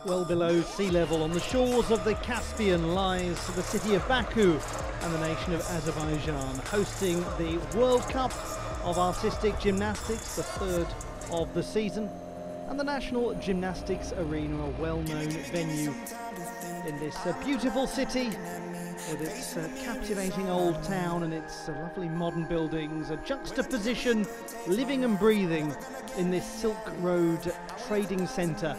Well below sea level on the shores of the Caspian lies the city of Baku and the nation of Azerbaijan, hosting the World Cup of Artistic Gymnastics, the third of the season. And the National Gymnastics Arena, a well-known venue in this beautiful city with its captivating old town and its lovely modern buildings, a juxtaposition living and breathing in this Silk Road trading centre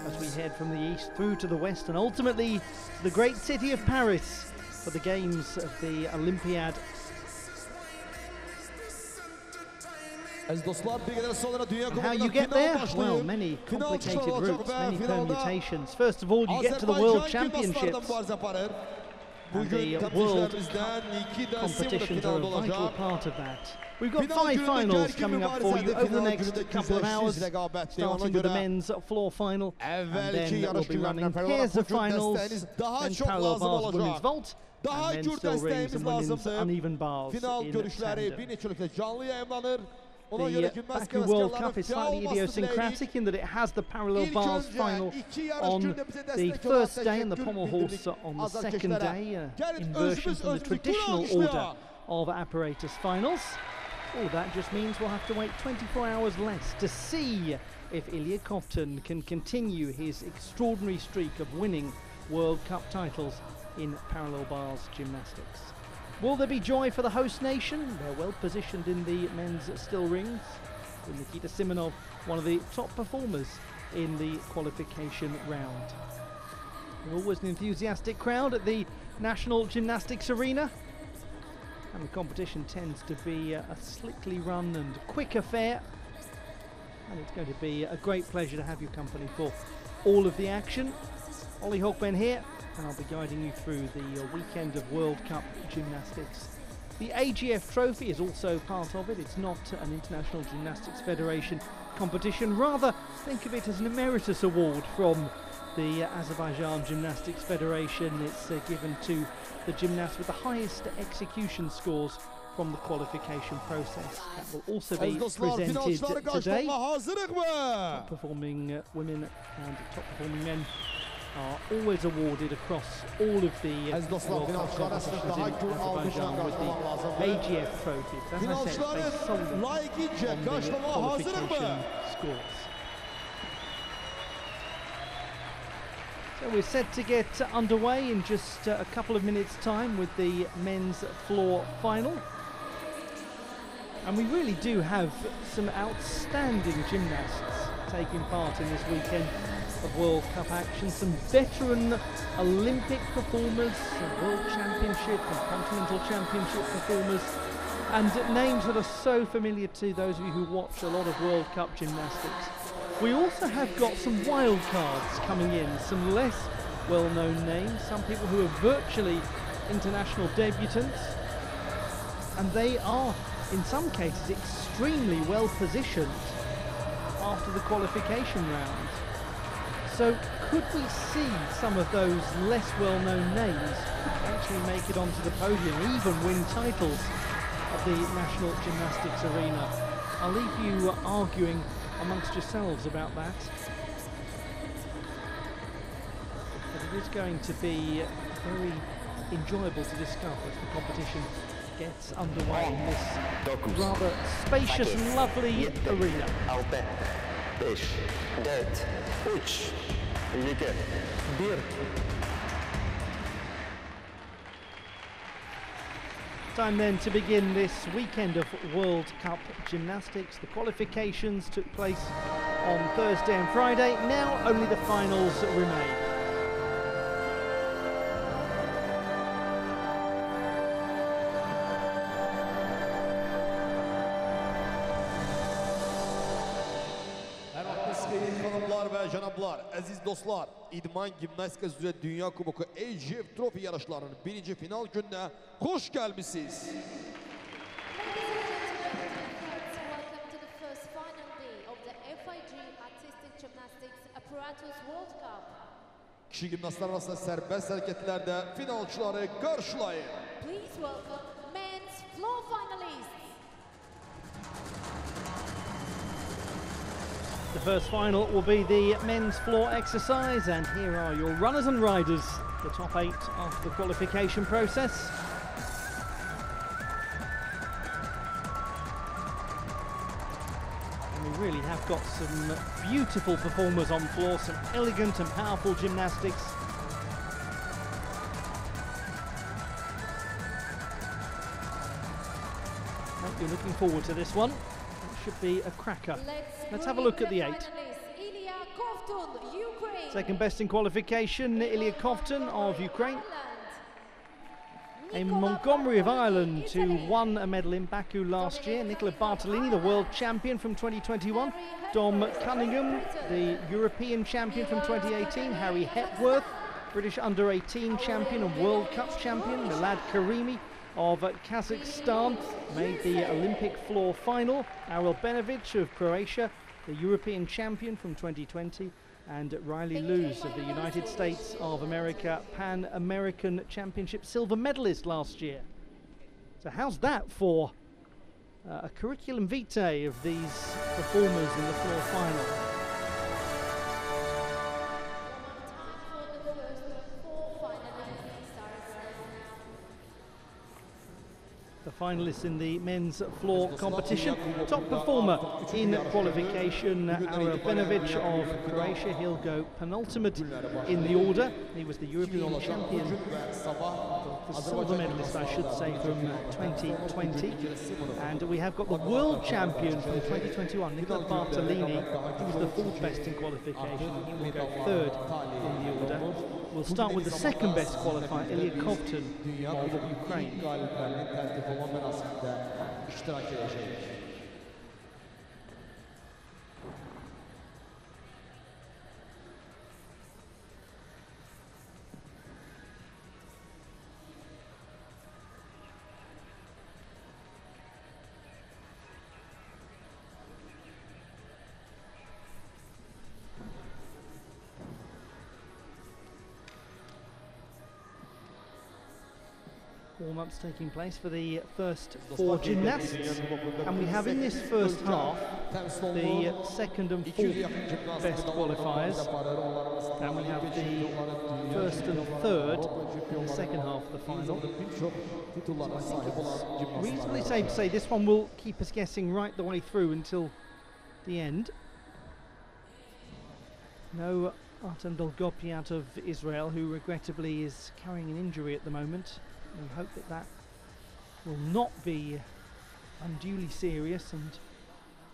as we head from the east through to the west and ultimately to the great city of Paris for the games of the Olympiad. And how you get there? Well, many complicated routes, many permutations. First of all, you get to the World Championships. And the World Cup competitions are a vital part of that. We've got 5 finals coming up for you over the next couple of hours, starting with the men's floor final, and then we'll be running pairs of finals, then parallel bars, women's vault, and men's still rings and women's uneven bars in tandem. The Baku World Cup is slightly idiosyncratic in that it has the parallel bars final on the first day and the pommel horse on the second day, inversion from the traditional order of apparatus finals. All that just means we'll have to wait 24 hours less to see if Ilya Kovtun can continue his extraordinary streak of winning World Cup titles in parallel bars gymnastics. Will there be joy for the host nation? They're well positioned in the men's still rings, with Nikita Simonov, one of the top performers in the qualification round. There's always an enthusiastic crowd at the National Gymnastics Arena, and the competition tends to be a slickly run and quick affair, and it's going to be a great pleasure to have your company for all of the action. Ollie Hogben here, and I'll be guiding you through the weekend of World Cup gymnastics. The AGF trophy is also part of it. It's not an International Gymnastics Federation competition. Rather, think of it as an emeritus award from the Azerbaijan Gymnastics Federation. It's given to the gymnast with the highest execution scores from the qualification process. That will also be presented today. Top performing women and top performing men are always awarded across all of the World Cup competitions in Azerbaijan with the AGF trophies. As I said, based solely on the qualification scores. So we're set to get underway in just a couple of minutes' time with the men's floor final. And we really do have some outstanding gymnasts taking part in this weekend of World Cup action. Some veteran Olympic performers, World Championship and Continental Championship performers, and names that are so familiar to those of you who watch a lot of World Cup gymnastics. We also have got some wild cards coming in, some less well-known names, some people who are virtually international debutants, and they are in some cases extremely well positioned after the qualification round. So could we see some of those less well-known names actually make it onto the podium, even win titles at the National Gymnastics Arena? I'll leave you arguing amongst yourselves about that. But it is going to be very enjoyable to discover as the competition gets underway in this rather spacious and lovely arena. Time then to begin this weekend of World Cup gymnastics. The qualifications took place on Thursday and Friday. Now only the finals remain. Canablar, aziz dostlar, İdman Gimnastika üzrə Dünya Kuboku AGF Trophy yarışlarının birinci final gününə hoş gelmişsiniz. Welcome to the first final day of the FIG Artistic Gymnastics Apparatus World Cup. Kişi gimnastlar arasında serbest hareketlerde finalçıları karşılayın. Please welcome men's floor finalists. The first final will be the men's floor exercise, and here are your runners and riders, the top 8 after the qualification process. And we really have got some beautiful performers on floor, some elegant and powerful gymnastics. Hope you're looking forward to this one. It should be a cracker. Let's have a look at the 8. Second best in qualification, Ilya Kovtun of Ukraine. Eamon Montgomery of Ireland, who won a medal in Baku last year. Nicola Bartolini, the world champion from 2021. Dom Cunningham, the European champion from 2018. Harry Hepworth, British under-18 champion and World Cup champion. Milad Karimi of Kazakhstan made the Olympic floor final. Arel Benovic of Croatia, the European champion from 2020. And Riley Luz of the United States of America, Pan American Championship silver medalist last year. So how's that for a curriculum vitae of these performers in the floor final? The finalists in the men's floor competition. Top performer in qualification, Arel Benovic of Croatia. He'll go penultimate in the order. He was the European champion, the silver medalist, I should say, from 2020. And we have got the world champion from 2021, Nicola Bartolini. He was the 4th best in qualification. He will go 3rd in the order. We'll start with the 2nd best qualifier, Ilya Kovtun of Ukraine. Warm-ups taking place for the first 4 gymnasts, and we have in this first half the 2nd and 4th best qualifiers, and we have the 1st and 3rd in the second half of the final. So I think it's reasonably safe to say this one will keep us guessing right the way through until the end. No Artem Dolgopi out of Israel, who regrettably is carrying an injury at the moment. We hope that that will not be unduly serious and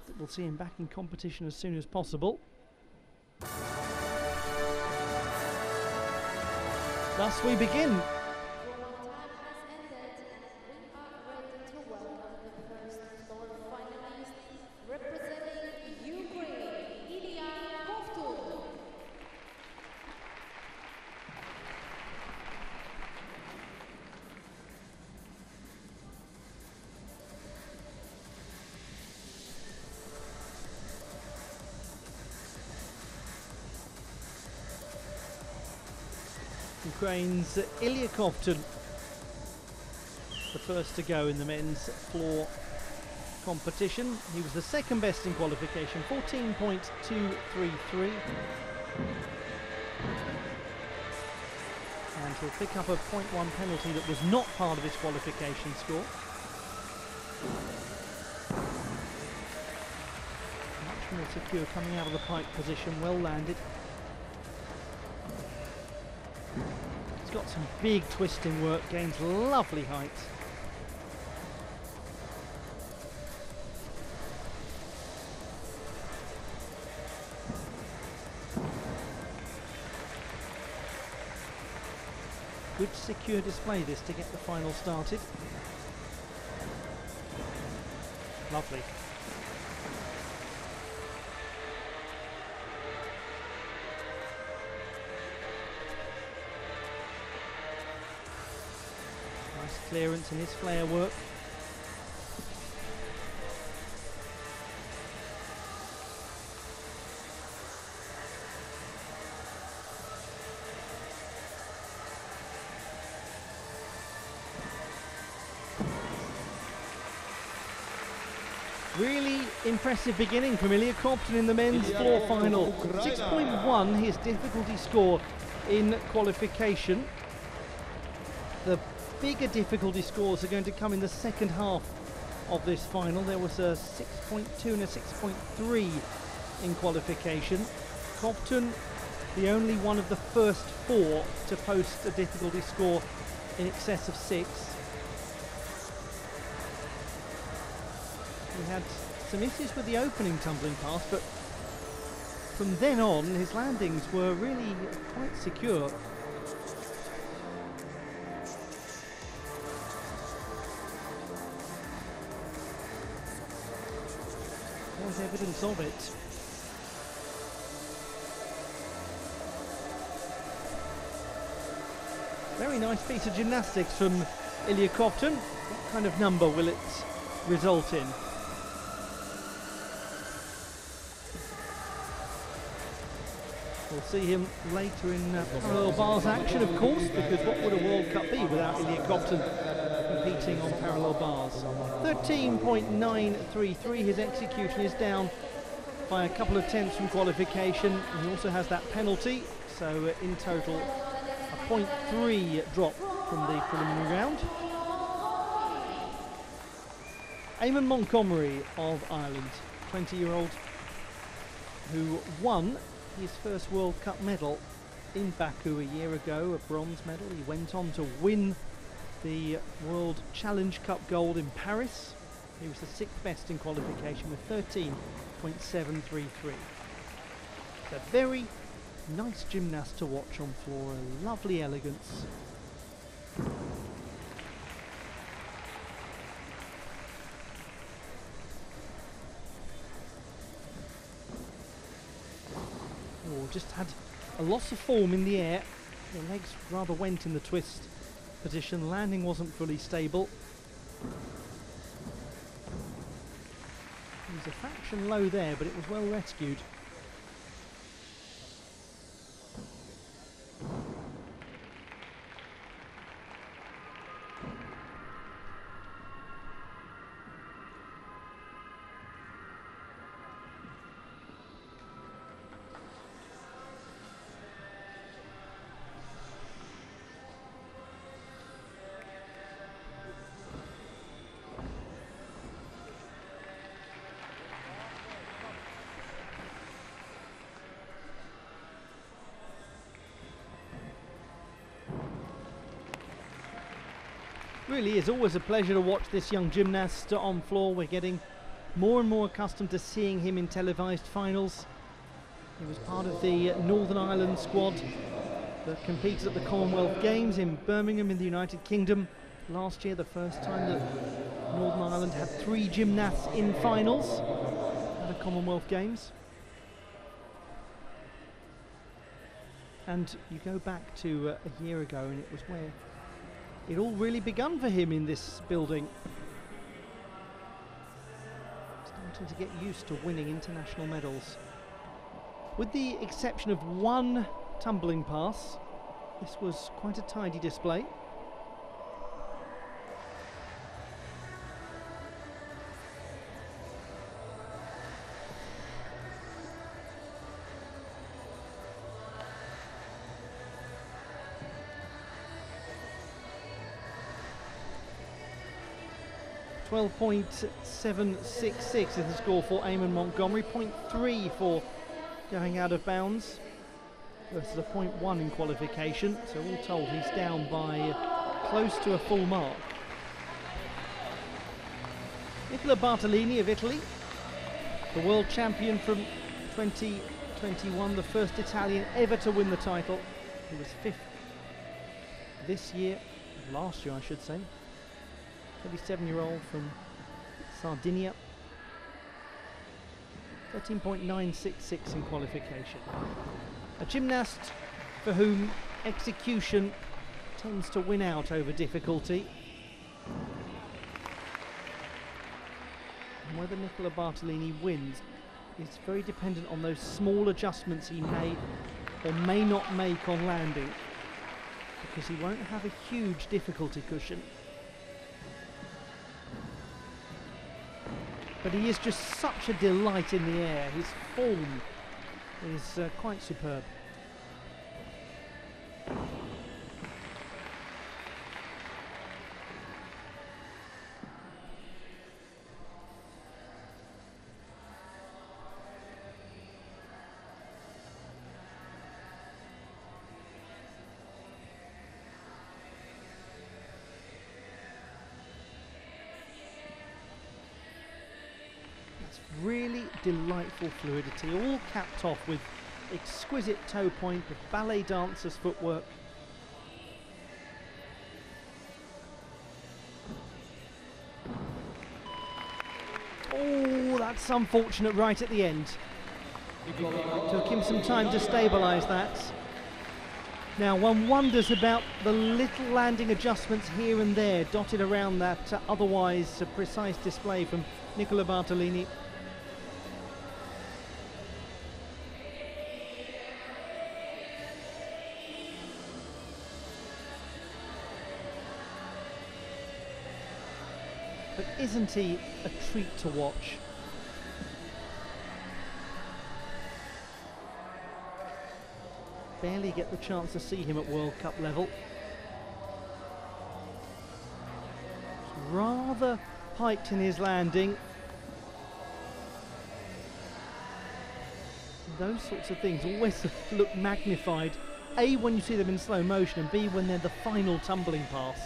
that we'll see him back in competition as soon as possible. Thus we begin. Ukraine's Ilya Kovtun, the first to go in the men's floor competition. He was the 2nd best in qualification, 14.233. And he'll pick up a 0.1 penalty that was not part of his qualification score. Much more secure coming out of the pike position, well landed. Got some big twisting work, gains lovely height. Good secure display this to get the final started. Lovely. Clearance in his flare work. Really impressive beginning from Ilya Kopton in the men's floor final. 6.1 his difficulty score in qualification. The bigger difficulty scores are going to come in the second half of this final. There was a 6.2 and a 6.3 in qualification. Kopton, the only one of the first four to post a difficulty score in excess of 6. He had some issues with the opening tumbling pass, but from then on his landings were really quite secure. There's evidence of it. Very nice piece of gymnastics from Ilya Kopton. What kind of number will it result in? We'll see him later in parallel bars action, of course, because what would a World Cup be without Ilya Kopton competing on parallel bars? 13.933, his execution is down by a couple of tenths from qualification. He also has that penalty, so in total a 0.3 drop from the preliminary round. Eamon Montgomery of Ireland, 20-year-old, who won his first World Cup medal in Baku a year ago, a bronze medal. He went on to win the World Challenge Cup gold in Paris. He was the 6th best in qualification with 13.733. A very nice gymnast to watch on floor, a lovely elegance. Just had a loss of form in the air. The legs rather went in the twist position. Landing wasn't fully stable. He was a fraction low there, but it was well rescued. Really is always a pleasure to watch this young gymnast on floor. We're getting more and more accustomed to seeing him in televised finals. He was part of the Northern Ireland squad that competed at the Commonwealth Games in Birmingham in the United Kingdom last year, the first time that Northern Ireland had 3 gymnasts in finals at the Commonwealth Games. And you go back to a year ago, and it was where it all really begun for him in this building. Starting to get used to winning international medals. With the exception of one tumbling pass, this was quite a tidy display. .766 is the score for Eamon Montgomery, 0.3 for going out of bounds versus a 0.1 in qualification, so all told he's down by close to a full mark. Nicola Bartolini of Italy, the world champion from 2021, the first Italian ever to win the title. He was 5th this year, last year I should say. 27-year-old from Sardinia. 13.966 in qualification. A gymnast for whom execution tends to win out over difficulty. And whether Nicola Bartolini wins is very dependent on those small adjustments he may or may not make on landing, because he won't have a huge difficulty cushion. But he is just such a delight in the air. His form is quite superb. Really delightful fluidity, all capped off with exquisite toe point, with ballet dancer's footwork. Oh, that's unfortunate right at the end. Took him some time to stabilise that. Now one wonders about the little landing adjustments here and there dotted around that otherwise precise display from Nicola Bartolini. But isn't he a treat to watch? Barely get the chance to see him at World Cup level. Rather piked in his landing. Those sorts of things always look magnified, A, when you see them in slow motion, and B, when they're the final tumbling pass.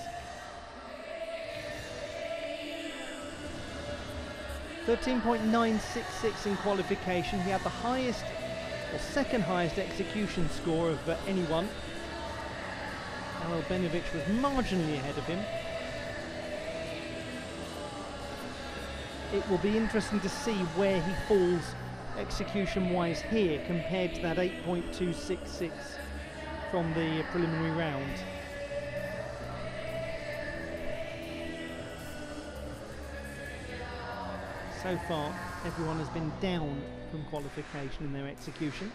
13.966 in qualification. He had the highest, or second highest execution score of anyone. Alel Benovic was marginally ahead of him. It will be interesting to see where he falls execution-wise here compared to that 8.266 from the preliminary round. So far, everyone has been down from qualification in their execution.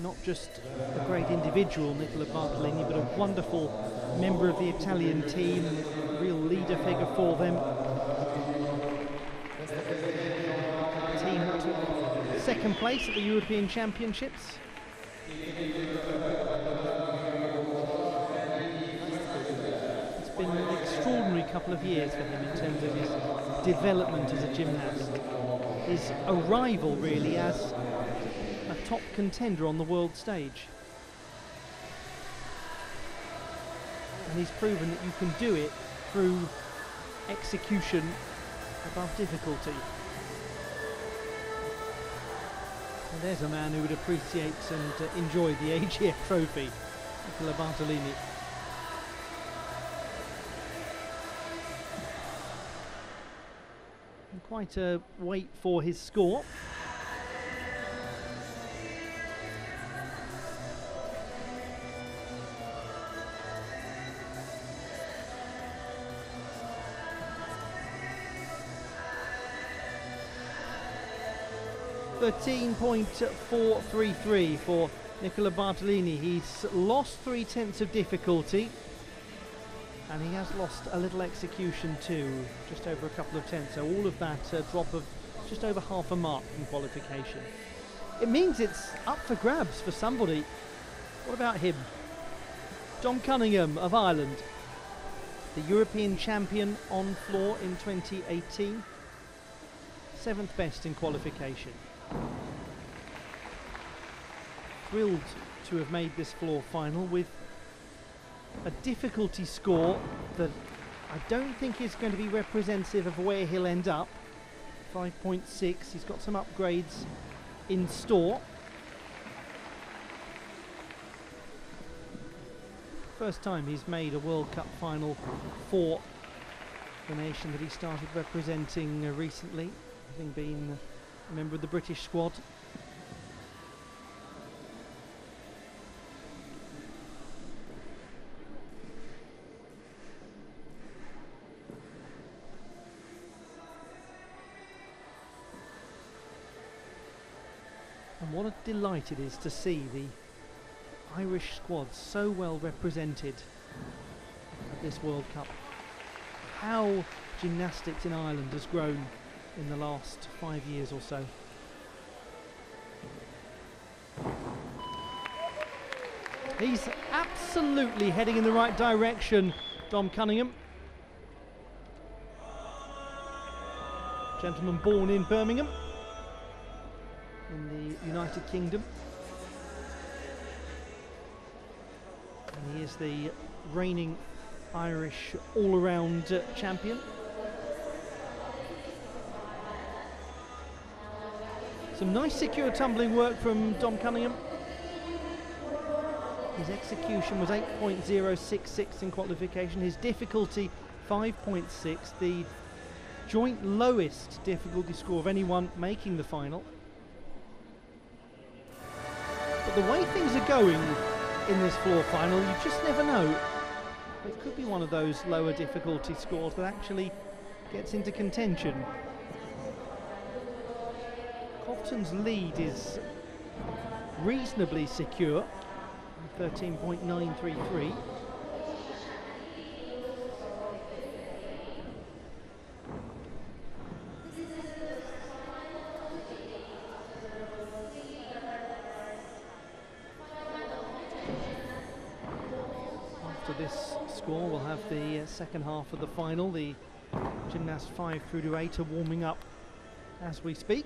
Not just a great individual, Nicola Bartolini, but a wonderful member of the Italian team, a real leader figure for them. The team that took second place at the European Championships. It's been an extraordinary couple of years for him in terms of his development as a gymnast. His arrival really as a top contender on the world stage. And he's proven that you can do it through execution above difficulty. And there's a man who would appreciate and enjoy the AGF trophy, Nicola Bartolini. And quite a wait for his score. .433 for Nicola Bartolini. He's lost 3/10 of difficulty, and he has lost a little execution too, just over a couple of tenths. So all of that drop of just over half a mark in qualification. It means it's up for grabs for somebody. What about him? Dom Cunningham of Ireland, the European champion on floor in 2018, 7th best in qualification. Thrilled to have made this floor final with a difficulty score that I don't think is going to be representative of where he'll end up. 5.6, he's got some upgrades in store. First time he's made a World Cup final for the nation that he started representing recently, having been a member of the British squad. And what a delight it is to see the Irish squad so well represented at this World Cup. How gymnastics in Ireland has grown in the last 5 years or so. He's absolutely heading in the right direction, Dom Cunningham. Gentleman born in Birmingham, in the United Kingdom. And he is the reigning Irish all-around champion. Some nice secure tumbling work from Dom Cunningham. His execution was 8.066 in qualification. His difficulty 5.6, the joint lowest difficulty score of anyone making the final. But the way things are going in this floor final, you just never know. It could be one of those lower difficulty scores that actually gets into contention. Cofton's lead is reasonably secure, 13.933. After this score, we'll have the second half of the final. The gymnast 5 through to 8 are warming up as we speak.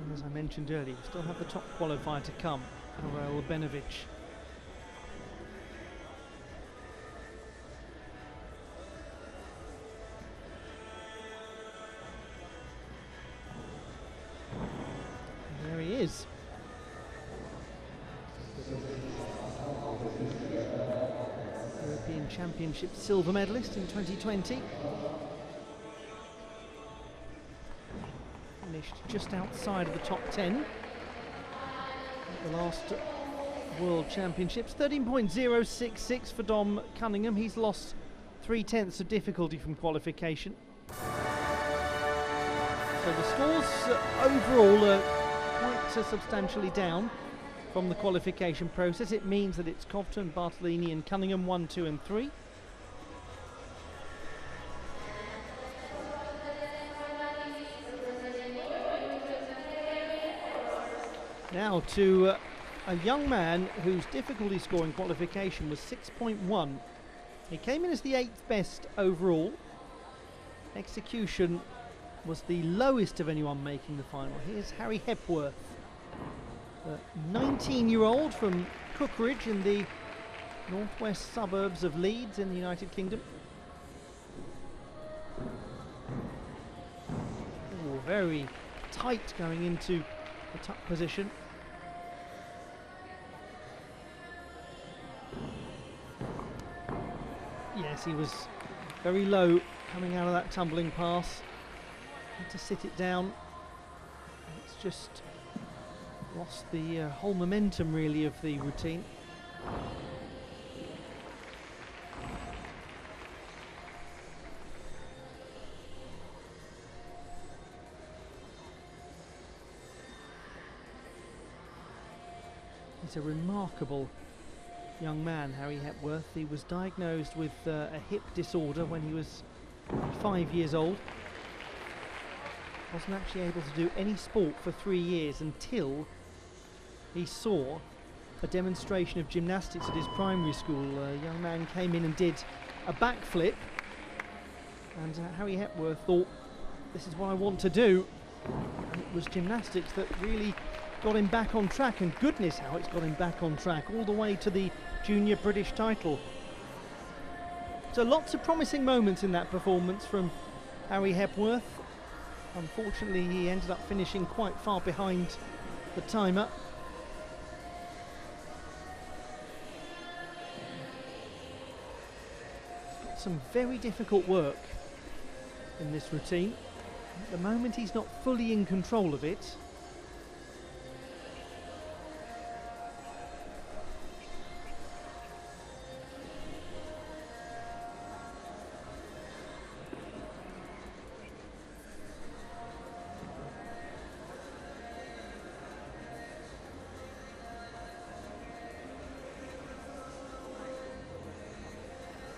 And as I mentioned earlier, we still have the top qualifier to come, Karel Benovic. And there he is. European Championship silver medalist in 2020. Finished just outside of the top 10 at the last World Championships. 13.066 for Dom Cunningham. He's lost 3/10 of difficulty from qualification. So the scores overall are quite substantially down from the qualification process. It means that it's Cofton, Bartolini and Cunningham 1, 2 and 3. Now to a young man whose difficulty score in qualification was 6.1. He came in as the 8th best overall. Execution was the lowest of anyone making the final. Here's Harry Hepworth, a 19-year-old from Cookridge in the northwest suburbs of Leeds in the United Kingdom. Ooh, very tight going into the tuck position. Yes, he was very low coming out of that tumbling pass. Had to sit it down. It's just lost the whole momentum really of the routine. He's a remarkable young man, Harry Hepworth. He was diagnosed with a hip disorder when he was 5 years old. Wasn't actually able to do any sport for 3 years until he saw a demonstration of gymnastics at his primary school. A young man came in and did a backflip, and Harry Hepworth thought, this is what I want to do. And it was gymnastics that really got him back on track, and goodness how it's got him back on track, all the way to the junior British title. So lots of promising moments in that performance from Harry Hepworth. Unfortunately, he ended up finishing quite far behind the timer. Got some very difficult work in this routine. At the moment, he's not fully in control of it.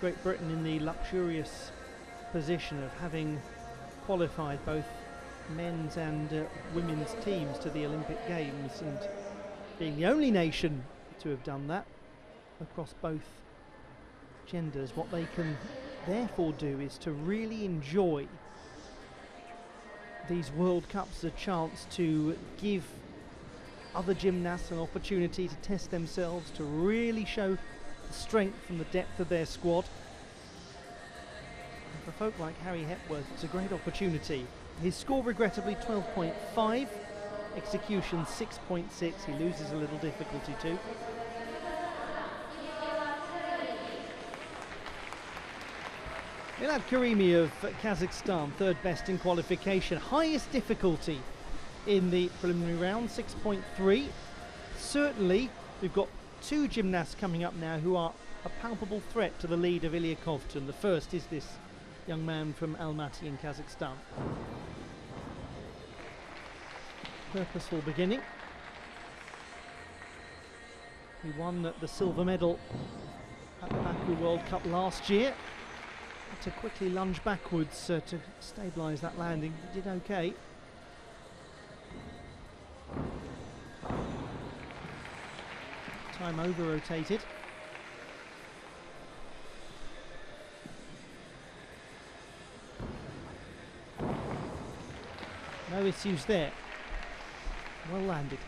Great Britain in the luxurious position of having qualified both men's and women's teams to the Olympic Games, and being the only nation to have done that across both genders. What they can therefore do is to really enjoy these World Cups, a chance to give other gymnasts an opportunity to test themselves, to really show the strength and the depth of their squad. And for folk like Harry Hepworth, it's a great opportunity. His score regrettably 12.5, execution 6.6, he loses a little difficulty too. Milad Karimi of Kazakhstan, third best in qualification, highest difficulty in the preliminary round, 6.3. Certainly, we've got two gymnasts coming up now who are a palpable threat to the lead of Ilya Kovtun. The first is this young man from Almaty in Kazakhstan. Purposeful beginning. He won the silver medal at the Baku World Cup last year. Had to quickly lunge backwards to stabilise that landing. He did okay. Time over-rotated. No issues there. Well landed.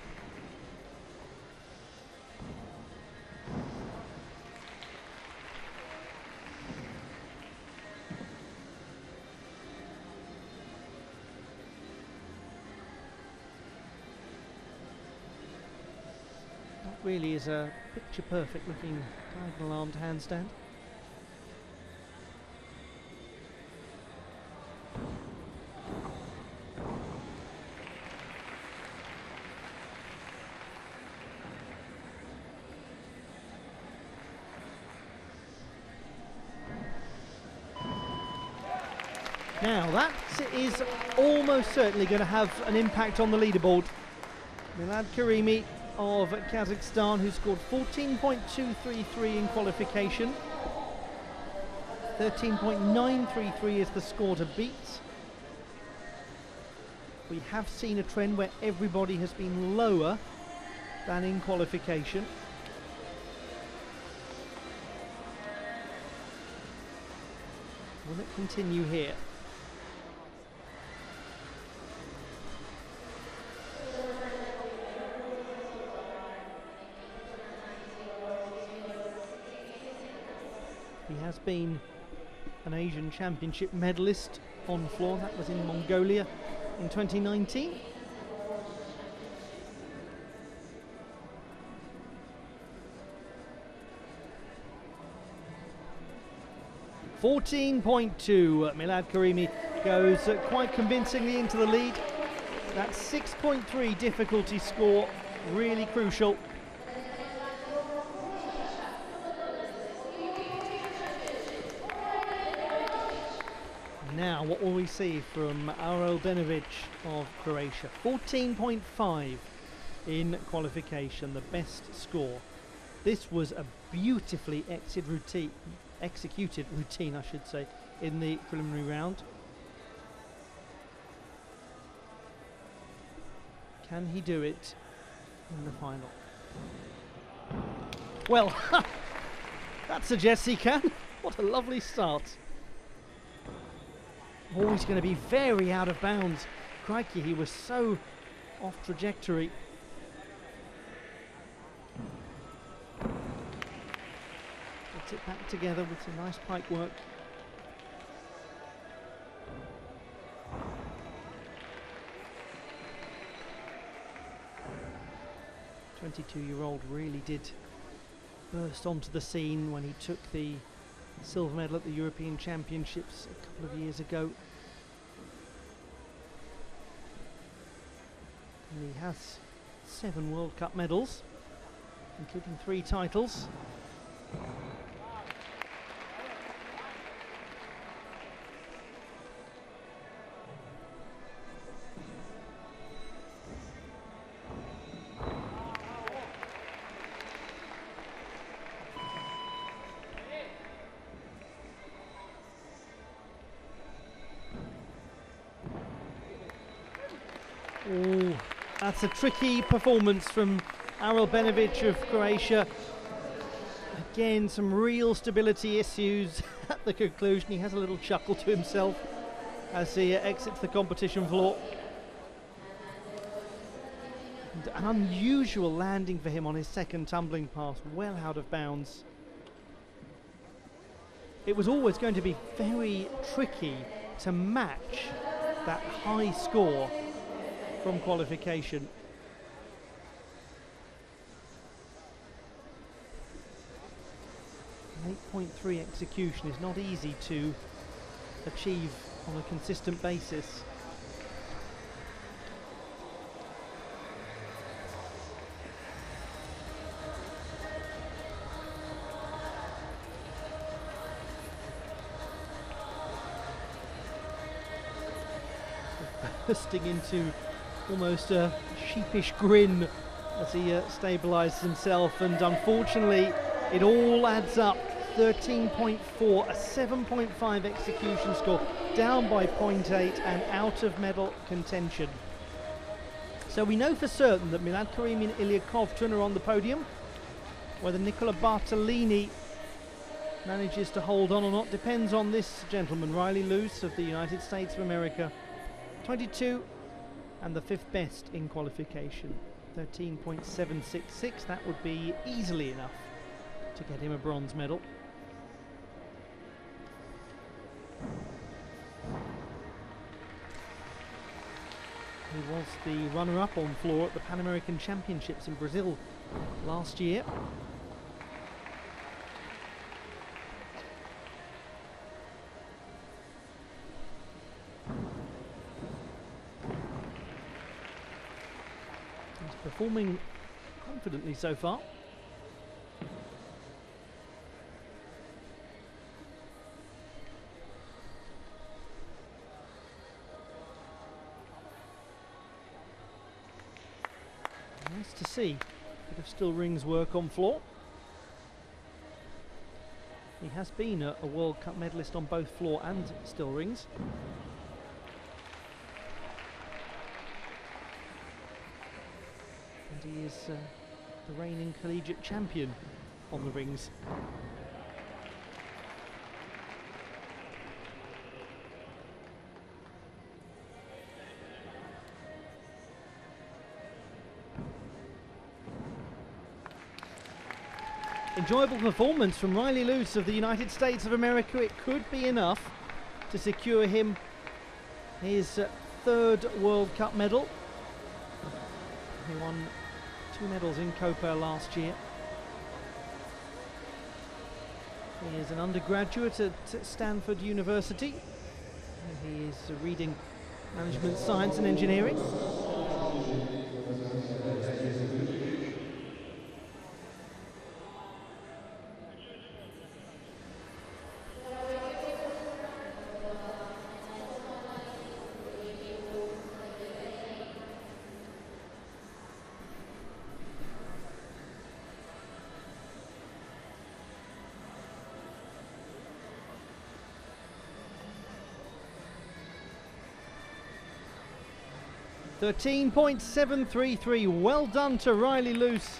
That really is a picture-perfect looking diagonal armed handstand. Now that is almost certainly going to have an impact on the leaderboard. Milad Karimi of Kazakhstan, who scored 14.233 in qualification. 13.933 is the score to beat. We have seen a trend where everybody has been lower than in qualification. Will it continue here? He has been an Asian Championship medalist on floor. That was in Mongolia in 2019. .2 Milad Karimi goes quite convincingly into the lead. That 6.3 difficulty score, really crucial. Now, what will we see from Aurel Benovic of Croatia? 14.5 in qualification, the best score. This was a beautifully executed routine, I should say, in the preliminary round. Can he do it in the final? Well, that suggests he can. What a lovely start. Always going to be very out of bounds. Crikey, he was so off trajectory. Gets it back together with some nice pike work. The 22-year-old really did burst onto the scene when he took the silver medal at the European Championships a couple of years ago. And he has 7 World Cup medals, including 3 titles. Oh, that's a tricky performance from Azerbaijan of Croatia. Again, some real stability issues at the conclusion. He has a little chuckle to himself as he exits the competition floor. And an unusual landing for him on his second tumbling pass, well out of bounds. It was always going to be very tricky to match that high score from qualification. An 8.3 execution is not easy to achieve on a consistent basis. Bursting into almost a sheepish grin as he stabilises himself, and unfortunately it all adds up. 13.4, a 7.5 execution score, down by 0.8 and out of medal contention. So we know for certain that Milad Karimi and Ilya Kovtun are on the podium. Whether Nicola Bartolini manages to hold on or not depends on this gentleman, Riley Luce of the United States of America. 22 and the 5th best in qualification. 13.766, that would be easily enough to get him a bronze medal. He was the runner-up on floor at the Pan American Championships in Brazil last year. He's performing confidently so far. Nice to see a bit of still rings work on floor. He has been a World Cup medalist on both floor and still rings. And he is the reigning collegiate champion on the rings. Enjoyable performance from Riley Luce of the United States of America. It could be enough to secure him his 3rd World Cup medal. He won 2 medals in Copa last year. He is an undergraduate at Stanford University. He is reading management science and engineering. .733, well done to Riley Luce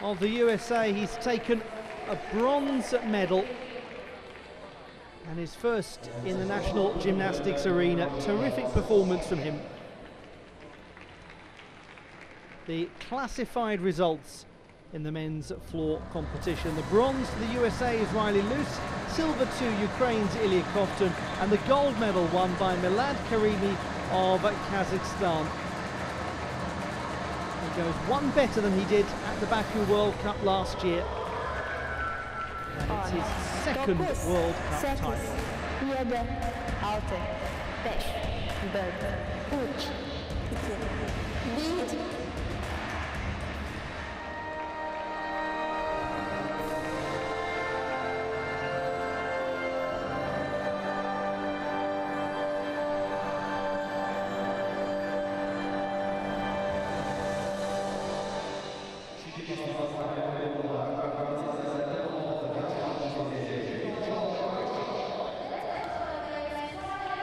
of the USA. He's taken a bronze medal and his first in the national gymnastics arena. Terrific performance from him. The classified results in the men's floor competition. The bronze to the USA is Riley Luce, silver to Ukraine's Ilya Kovtun, and the gold medal won by Milad Karimi of Kazakhstan. He goes one better than he did at the Baku World Cup last year. And it's his 2nd World Cup title.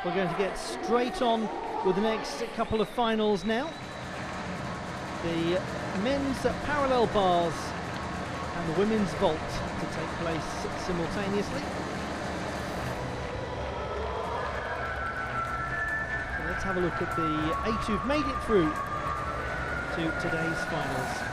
We're going to get straight on with the next couple of finals now. The men's parallel bars and the women's vault to take place simultaneously. So let's have a look at the 8 who've made it through to today's finals.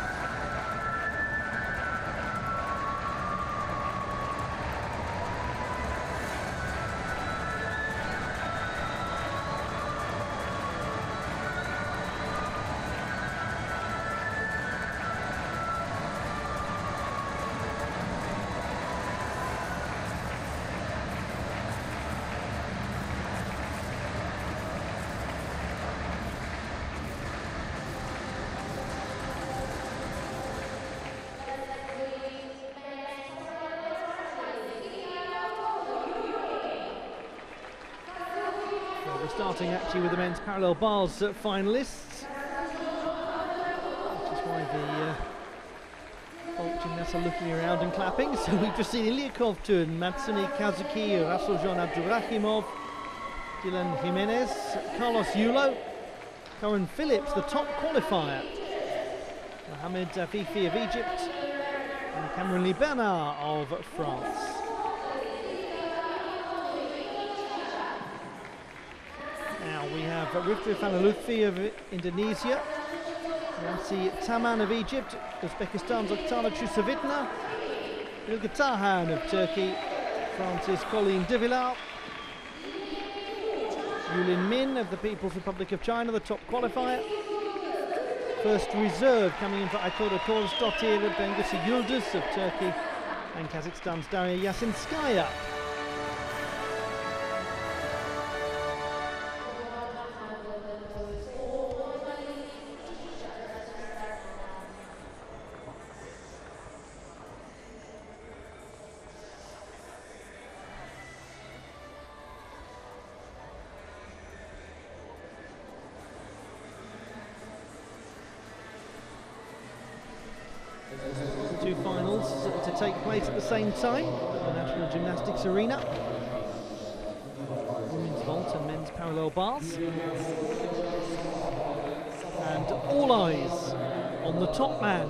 Starting actually with the men's parallel bars finalists, which is why the vault gymnasts are looking around and clapping. So we've just seen Ilya Kovtun, Matsuni Kazuki, Rasuljan Abdurrahimov, Dylan Jimenez, Carlos Yulo, Corinne Phillips, the top qualifier, Mohamed Afifi of Egypt, and Cameron Lee Bernard of France. We have Rifat Fanalutfi of Indonesia, Nancy Taman of Egypt, Uzbekistan's Oksana Chusovitna, Ilga Tahan of Turkey, France's Colleen Divillar, Yulin Min of the People's Republic of China, the top qualifier. First reserve coming in for Aykoda Torsdottir, Bengüsü Yıldız of Turkey, and Kazakhstan's Daria Yasinskaya. Two finals to take place at the same time at the National Gymnastics Arena. Women's vault and men's parallel bars. And all eyes on the top man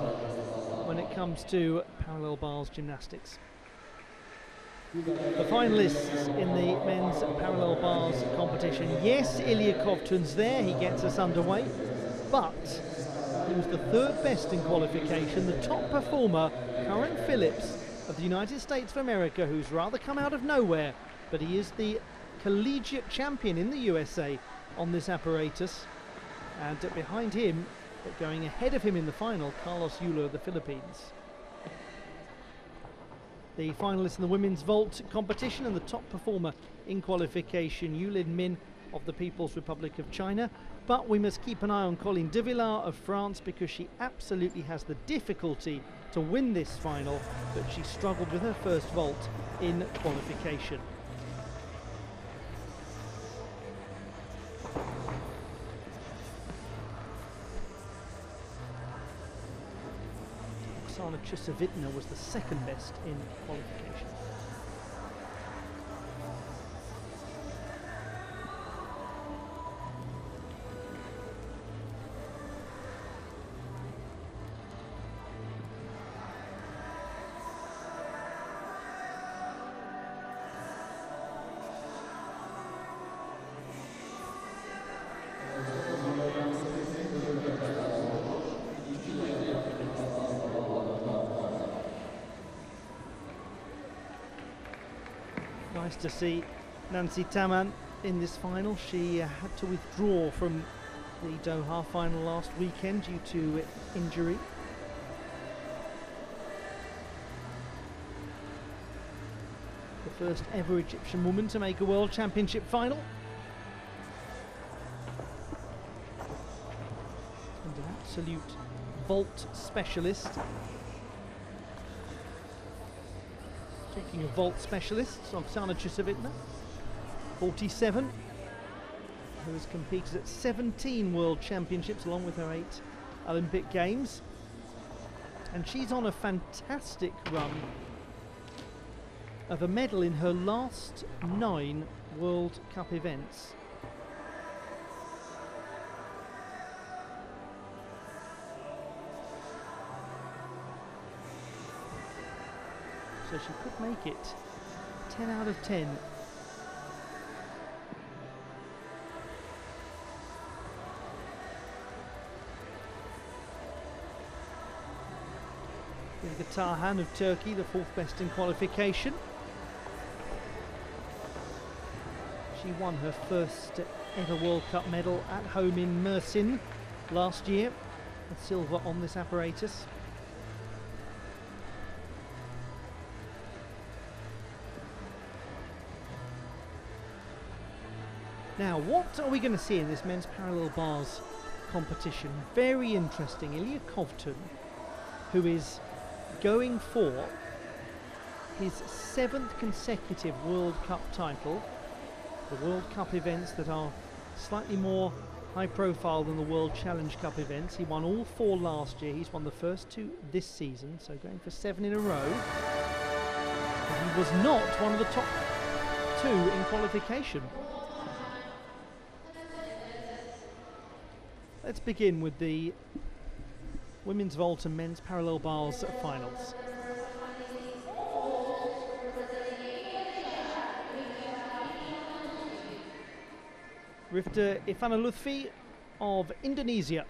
when it comes to parallel bars gymnastics. The finalists in the men's parallel bars competition. Yes, Ilya Kovtun's there, he gets us underway, but he was the third best in qualification. The top performer, Corinne Phillips of the United States of America, who's rather come out of nowhere, but he is the collegiate champion in the USA on this apparatus. And behind him, but going ahead of him in the final, Carlos Yulo of the Philippines. The finalists in the women's vault competition, and the top performer in qualification, Yulin Min of the People's Republic of China. But we must keep an eye on Colleen Divillar of France, because she absolutely has the difficulty to win this final, but she struggled with her first vault in qualification. Oksana Chusovitna was the second best in qualification. Nice to see Nancy Taman in this final. She had to withdraw from the Doha final last weekend due to injury. The first ever Egyptian woman to make a World Championship final. And an absolute vault specialist. Speaking of vault specialists, Oksana Chusovitna, 47, who has competed at 17 World Championships along with her 8 Olympic Games. And she's on a fantastic run of a medal in her last 9 World Cup events. so she could make it 10 out of 10. With Tarhan of Turkey, the 4th best in qualification. She won her first ever World Cup medal at home in Mersin last year, with silver on this apparatus. Now, what are we going to see in this men's parallel bars competition? Very interesting. Ilya Kovtun, who is going for his 7th consecutive World Cup title. The World Cup events that are slightly more high profile than the World Challenge Cup events. He won all 4 last year. He's won the first 2 this season, so going for 7 in a row. But he was not one of the top 2 in qualification. Let's begin with the women's vault and men's parallel bars finals. Rifta Ifanalutfi of Indonesia,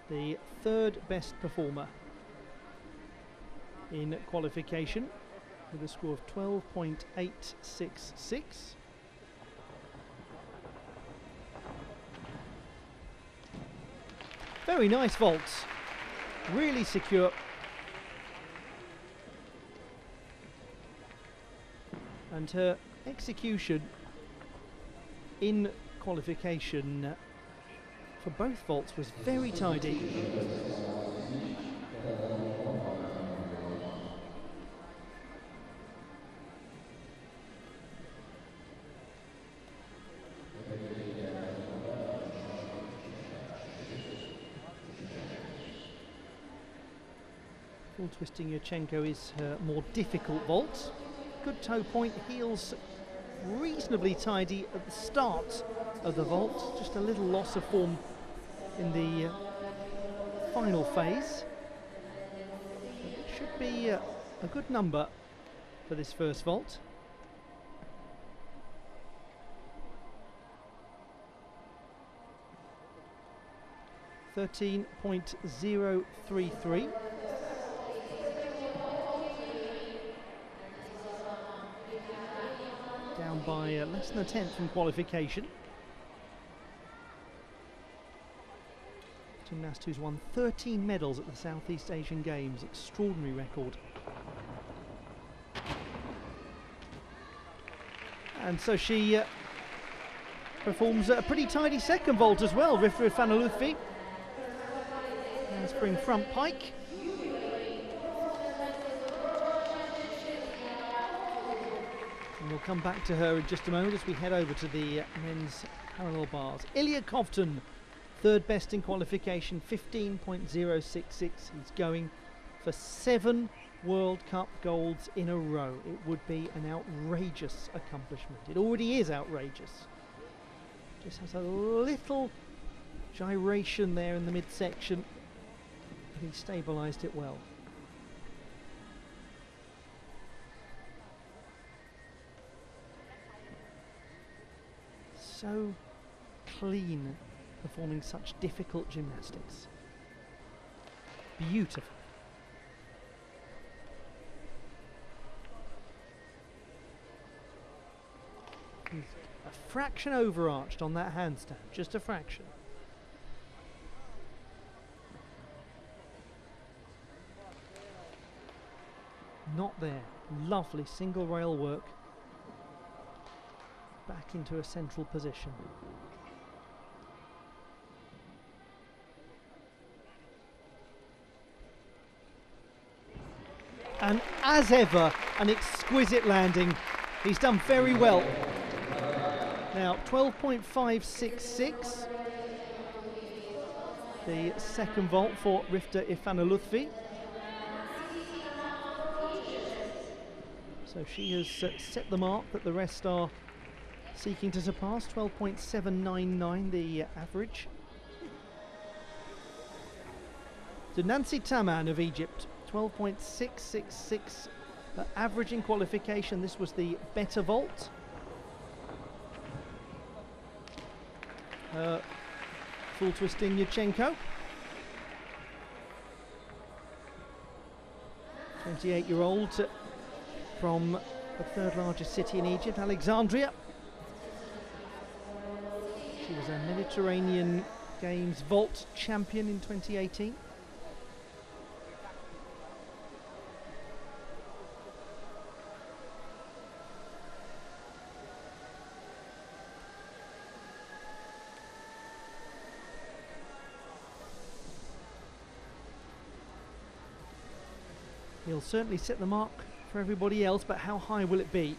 the 3rd best performer in qualification, with a score of 12.866. Very nice vaults, really secure. And her execution in qualification for both vaults was very tidy. Full twisting Yurchenko is her more difficult vault. Good toe point, heels reasonably tidy at the start of the vault, just a little loss of form in the final phase. It should be a good number for this first vault. .033. Down by less than a tenth from qualification. Gymnast who's won 13 medals at the Southeast Asian Games, extraordinary record. And so she performs a pretty tidy second vault as well. Rifta Ifanalutfi. Spring front pike. And we'll come back to her in just a moment as we head over to the men's parallel bars. Ilya Kovtun, 3rd best in qualification, 15.066. He's going for 7 World Cup golds in a row. It would be an outrageous accomplishment. It already is outrageous. Just has a little gyration there in the midsection. He stabilised it well. So clean, performing such difficult gymnastics. Beautiful. He's a fraction overarched on that handstand, just a fraction. Not there. Lovely single rail work. Back into a central position. And as ever, an exquisite landing. He's done very well. Now 12.566. The second vault for Rifta Ifanalutfi. So she has set the mark that the rest are seeking to surpass. 12.799 the average. To Nancy Taman of Egypt, 12.666 average in qualification. This was the better vault. Full twist in Yurchenko. 28-year-old from the third largest city in Egypt, Alexandria. She was a Mediterranean Games vault champion in 2018. He'll certainly set the mark for everybody else, but how high will it be?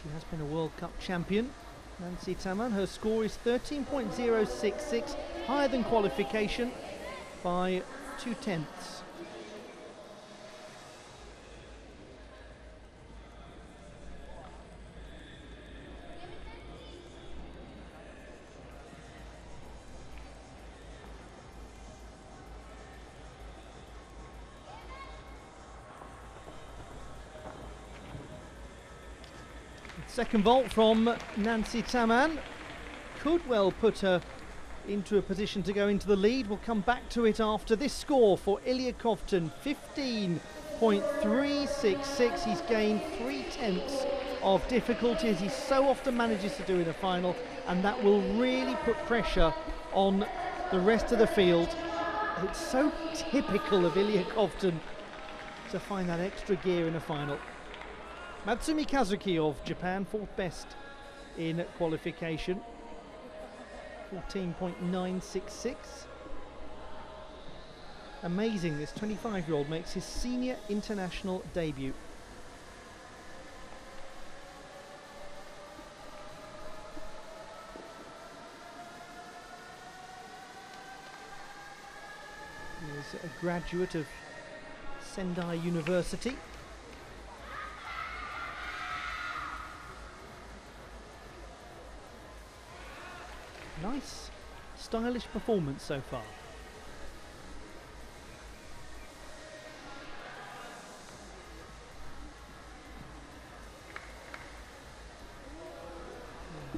She has been a World Cup champion, Nancy Taman. Her score is 13.066, higher than qualification by 0.2. Second vault from Nancy Taman could well put her into a position to go into the lead. We'll come back to it after this score for Ilya Kovtun, 15.366. He's gained 0.3 of difficulty, as he so often manages to do in a final, and that will really put pressure on the rest of the field. It's so typical of Ilya Kovtun to find that extra gear in a final. Matsumi Kazuki of Japan, fourth best in qualification, 14.966. Amazing, this 25-year-old makes his senior international debut. He is a graduate of Sendai University. Nice, stylish performance so far.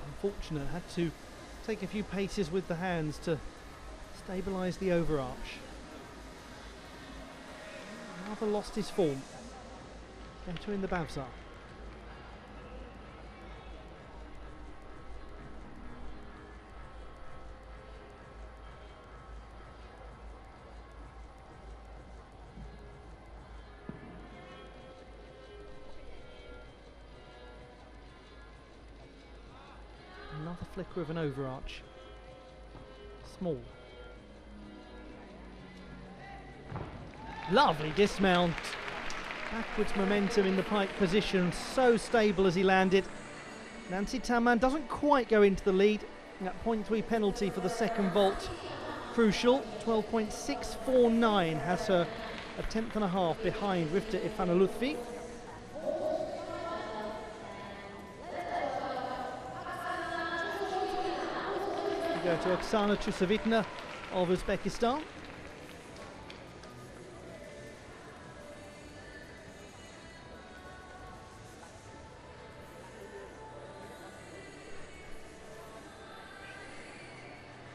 Unfortunate, had to take a few paces with the hands to stabilise the overarch. Rather lost his form. Better in the Bavzar. Another flicker of an overarch. Small. Lovely dismount. Backwards momentum in the pike position. So stable as he landed. Nancy Taman doesn't quite go into the lead. That 0.3 penalty for the second vault. Crucial. 12.649 has her a 10th and a half behind Rifta Ifanalutfi. Go to Oksana Chusovitna of Uzbekistan.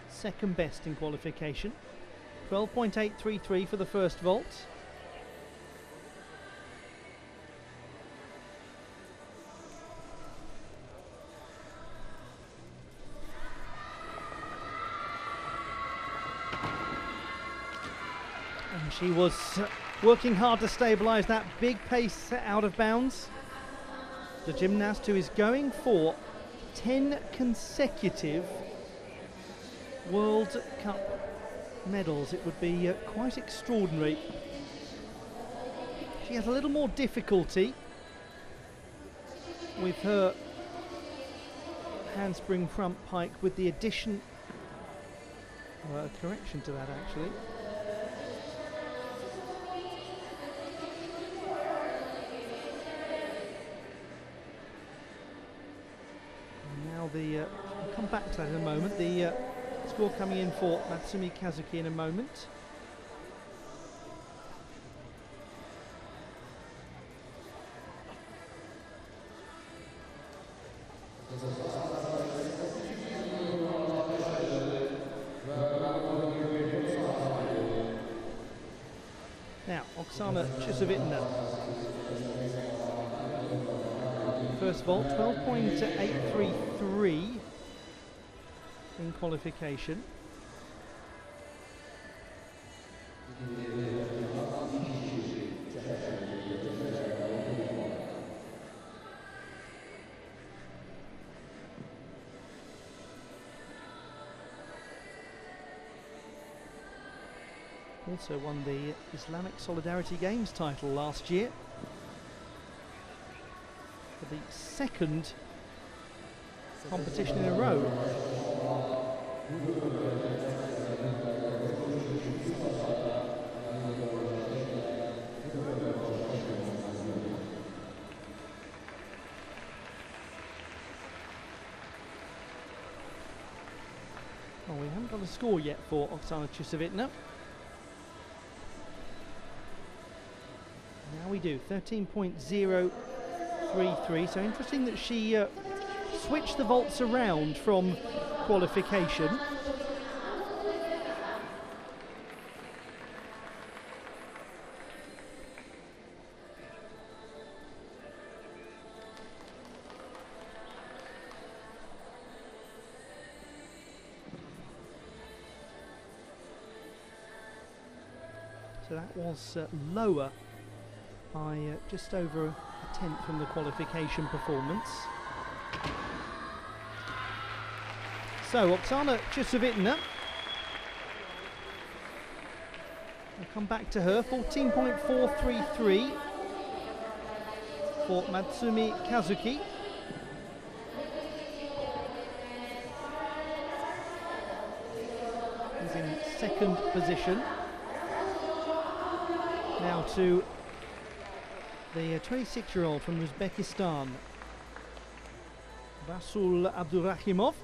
Second best in qualification. 12.833 for the first vault. And she was working hard to stabilise that big pace out of bounds. The gymnast who is going for 10 consecutive World Cup medals. It would be quite extraordinary. She has a little more difficulty with her handspring front pike, with the addition, a correction to that actually. we'll come back to that in a moment. The score coming in for Matsumi Kazuki in a moment. Now, Oksana Chusovitna. First vault, 12.833 in qualification. Also won the Islamic Solidarity Games title last year for the second competition in a row. Well, we haven't got a score yet for Oksana Chusovitna. Now we do, 13.033. So interesting that she switched the vaults around from qualification. So that was lower by just over a tenth from the qualification performance. So Oksana Chusovitna, we'll come back to her, 14.433 for Matsumi Kazuki. He's in second position. Now to the 26-year-old from Uzbekistan, Vasul Abdurrahimov.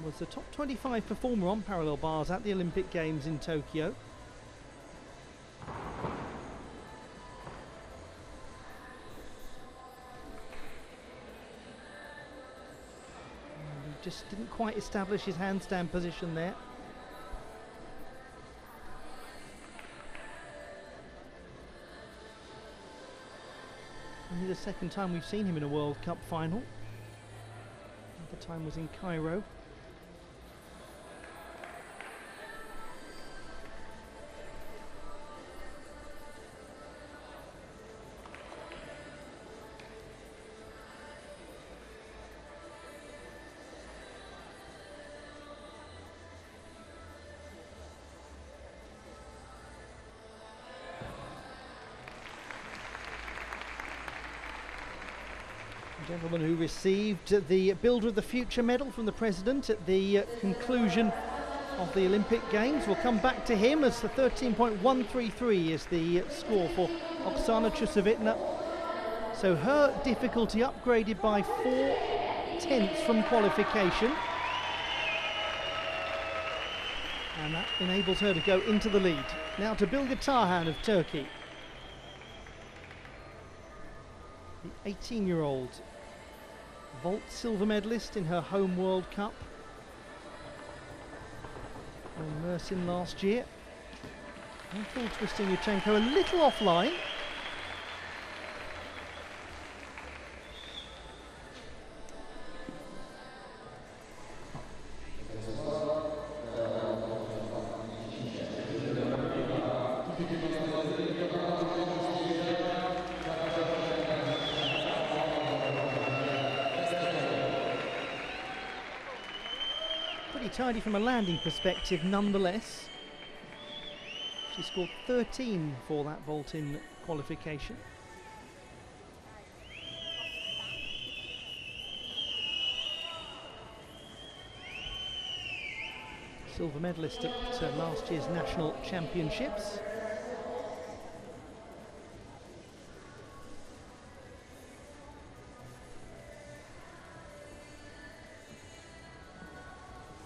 Was the top 25 performer on parallel bars at the Olympic Games in Tokyo. He just didn't quite establish his handstand position there. Only the second time we've seen him in a World Cup final. The time was in Cairo. Gentleman who received the Builder of the Future medal from the President at the conclusion of the Olympic Games. We'll come back to him as the 13.133 is the score for Oksana Chusovitna. So her difficulty upgraded by 4 tenths from qualification. And that enables her to go into the lead. Now to Bilge Tarhan of Turkey. The 18-year-old vault silver medalist in her home World Cup in Mersin last year. And full twisting Yurchenko a little offline. Tidy from a landing perspective nonetheless. She scored 13 for that vault in qualification. Silver medalist at last year's national championships.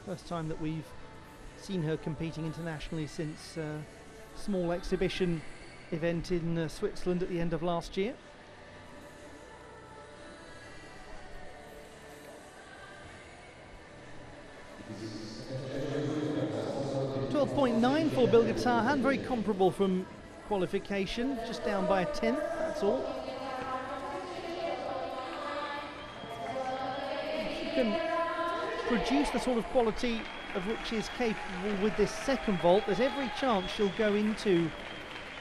First time that we've seen her competing internationally since a small exhibition event in Switzerland at the end of last year. 12.9 for Bilge Tarhan, very comparable from qualification, just down by a tenth, that's all. She can produce the sort of quality of which is capable with this second vault. There's every chance she'll go into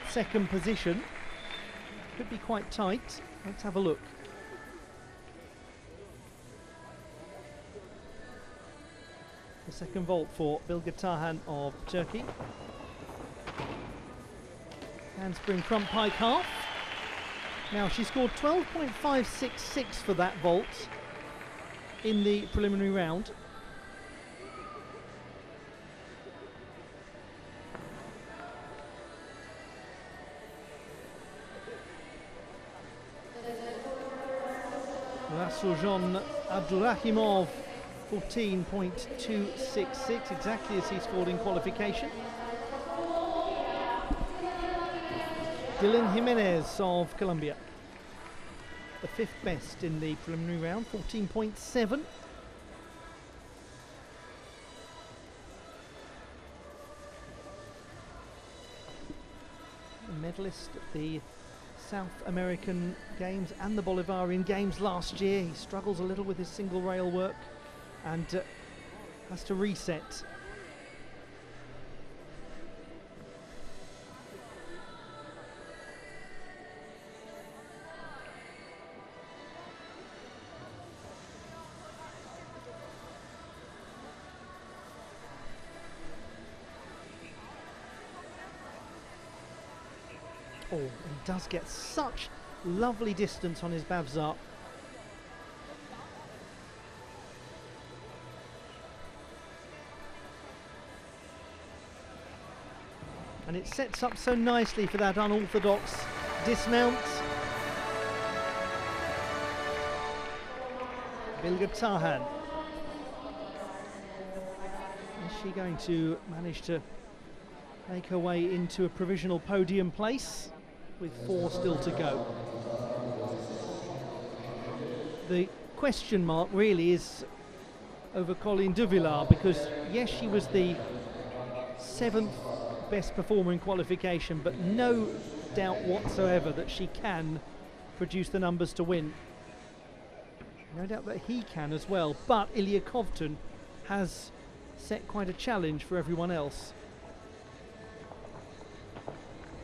second position. Could be quite tight. Let's have a look. The second vault for Bilge Tarhan of Turkey. Handspring front pike half. Now she scored 12.566 for that vault in the preliminary round. Rasuljan Abdurrahimov 14.266, exactly as he scored in qualification. Dylan Jimenez of Colombia, the fifth best in the preliminary round, 14.7. A medalist at the South American Games and the Bolivarian Games last year. He struggles a little with his single rail work and has to reset. Oh, he does get such lovely distance on his Bavzar. And it sets up so nicely for that unorthodox dismount. Bilge Tarhan. Is she going to manage to make her way into a provisional podium place with 4 still to go? The question mark really is over Colleen de Villar, because yes, she was the 7th best performer in qualification, but no doubt whatsoever that she can produce the numbers to win. No doubt that he can as well, but Ilya Kovtun has set quite a challenge for everyone else.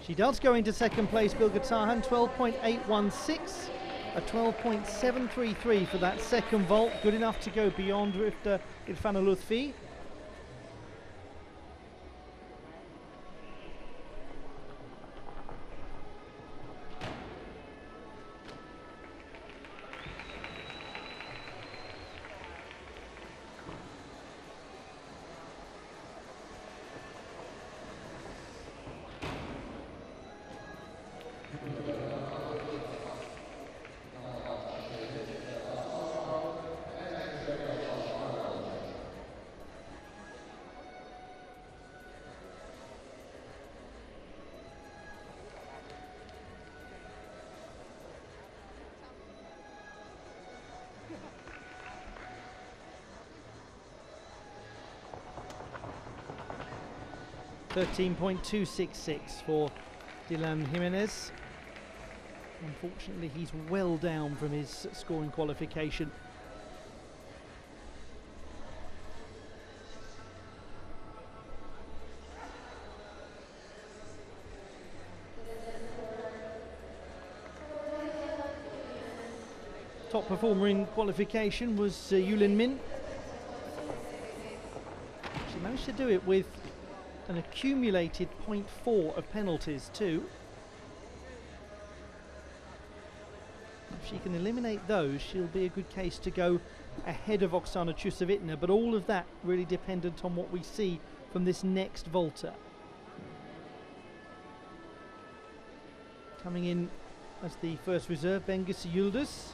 She does go into second place, Bilge Tarhan, 12.816, a 12.733 for that second vault, good enough to go beyond Rifta Irfana Lutfi. .266 for Dylan Jimenez. Unfortunately, he's well down from his scoring qualification. Top performer in qualification was Yulin Min. She managed to do it with an accumulated 0.4 of penalties too. If she can eliminate those, she'll be a good case to go ahead of Oksana Chusevitna, but all of that really dependent on what we see from this next vaulter. Coming in as the first reserve, Bengis Yildiz.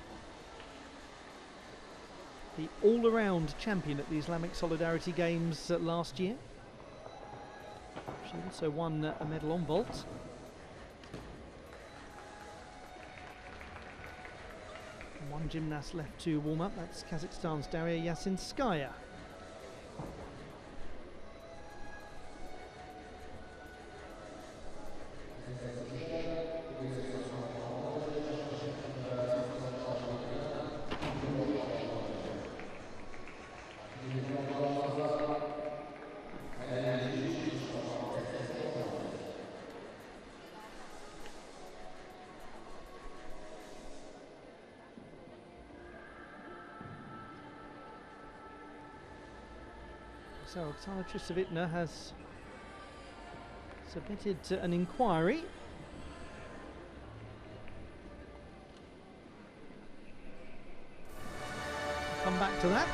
the all-around champion at the Islamic Solidarity Games last year. She also won a medal on vault. One gymnast left to warm up, that's Kazakhstan's Daria Yasinskaya. So Oksana Trisovitna has submitted an inquiry. Come back to that.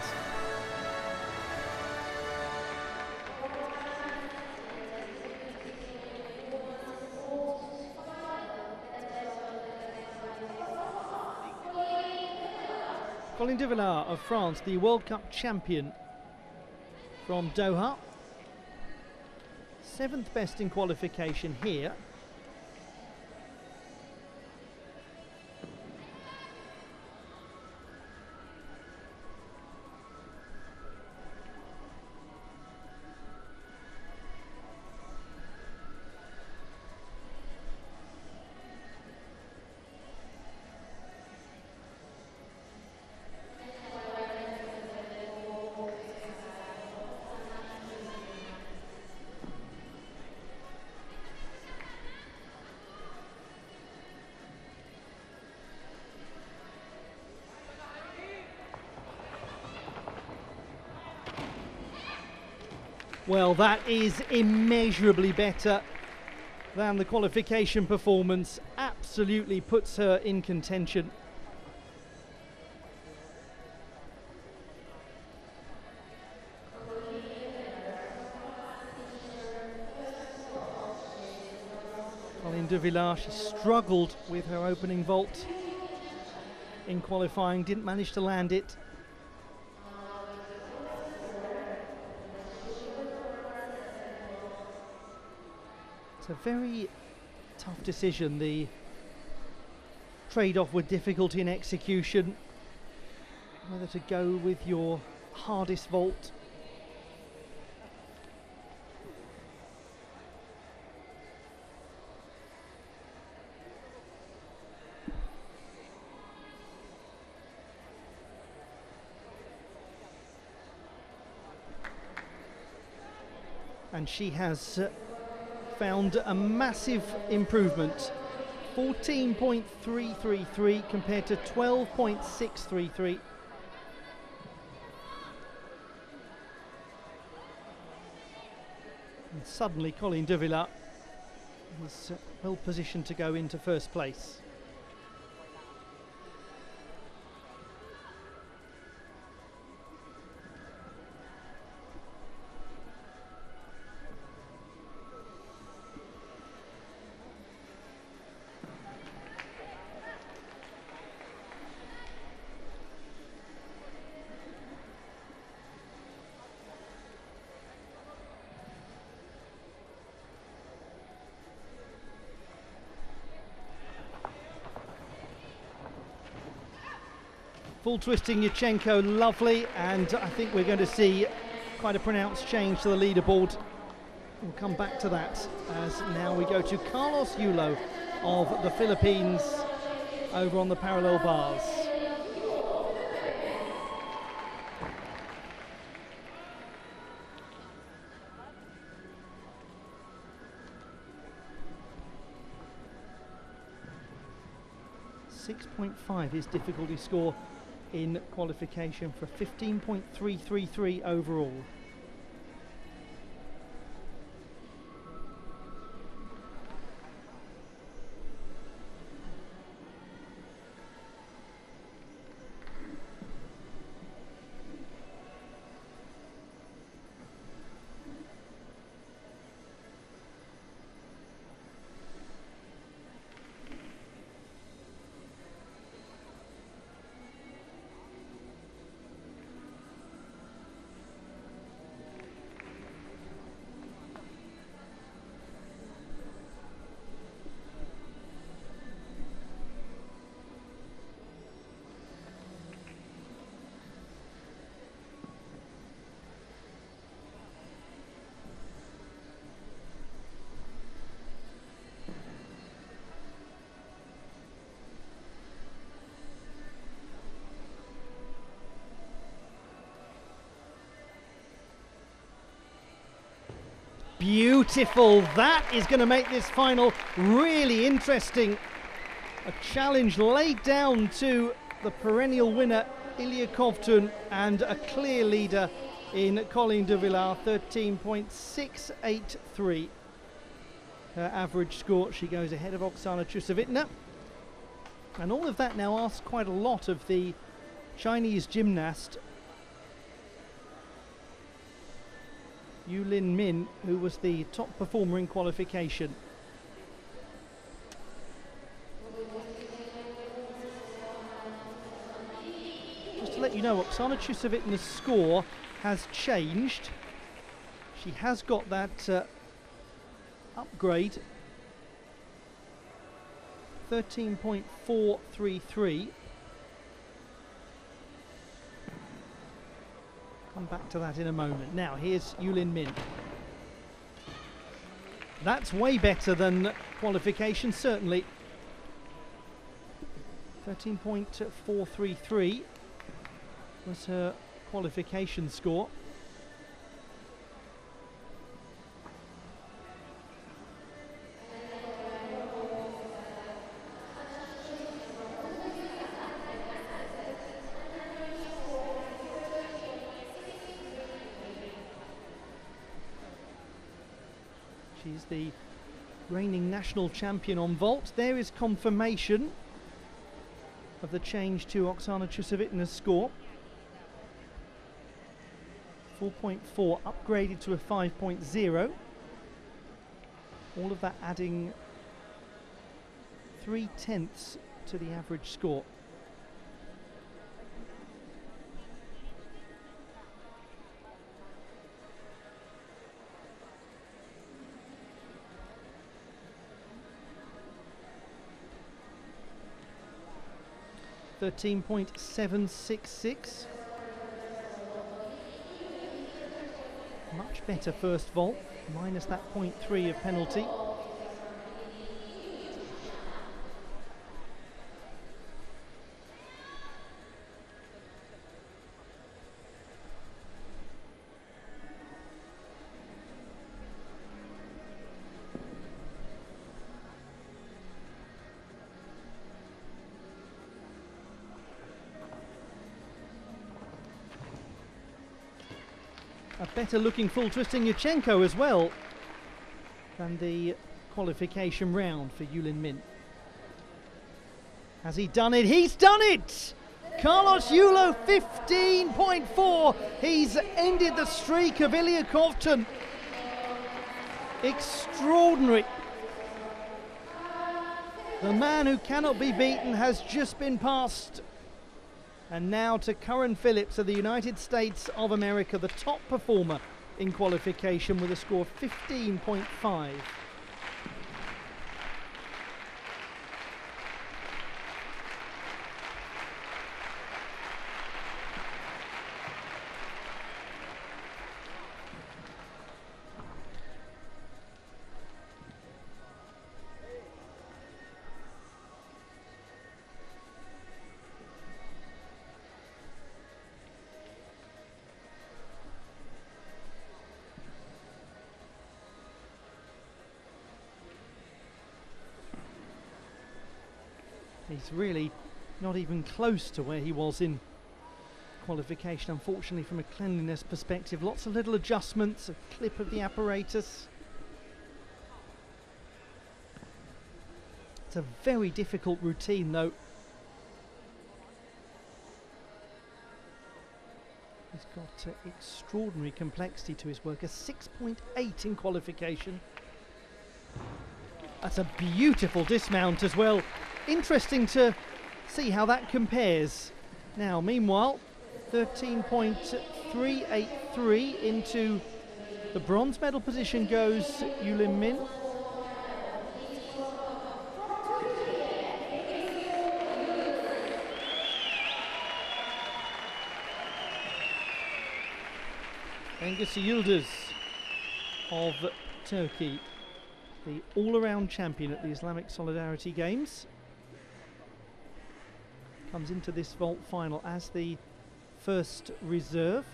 Colin de Villars of France, the World Cup champion from Doha. 7th best in qualification here. Well, that is immeasurably better than the qualification performance. Absolutely puts her in contention. Colin de Villars, she struggled with her opening vault in qualifying, didn't manage to land it. It's a very tough decision, the trade-off with difficulty in execution, whether to go with your hardest vault. And she has found a massive improvement, 14.333 compared to 12.633. And suddenly Colin de Villars was well positioned to go into first place. Full twisting Yurchenko, lovely, and I think we're going to see quite a pronounced change to the leaderboard. We'll come back to that as now we go to Carlos Yulo of the Philippines over on the parallel bars. .5 his difficulty score in qualification for 15.333 overall. beautiful. That is going to make this final really interesting. A challenge laid down to the perennial winner Ilia Kovtun and a clear leader in Colleen de Villar, 13.683. Her average score. She goes ahead of Oksana Chusovitina. And all of that now asks quite a lot of the Chinese gymnast Yulin Min, who was the top performer in qualification. Just to let you know, Oksana Chusovitina's score has changed. She has got that upgrade, 13.433. Come back to that in a moment. Now here's Yulin Min. That's way better than qualification, certainly. 13.433 was her qualification score. She's the reigning national champion on vault. There is confirmation of the change to Oksana Chusovitina's score. 4.4 upgraded to a 5.0. All of that adding 0.3 to the average score. .766. Much better first vault, minus that 0.3 of penalty. A better looking full twisting Yurchenko as well than the qualification round for Yulin Min. Has he done it? He's done it! Carlos Yulo, 15.4. He's ended the streak of Ilia Kovtun. Extraordinary. The man who cannot be beaten has just been passed. And now to Curran Phillips of the United States of America, the top performer in qualification with a score of 15.5. He's really not even close to where he was in qualification, unfortunately, from a cleanliness perspective. Lots of little adjustments, a clip of the apparatus. It's a very difficult routine, though. He's got extraordinary complexity to his work, a 6.8 in qualification. That's a beautiful dismount as well. Interesting to see how that compares. Now, meanwhile, 13.383 into the bronze medal position goes Yulin Min. Cengiz Yıldız of Turkey, the all-around champion at the Islamic Solidarity Games, comes into this vault final as the first reserve.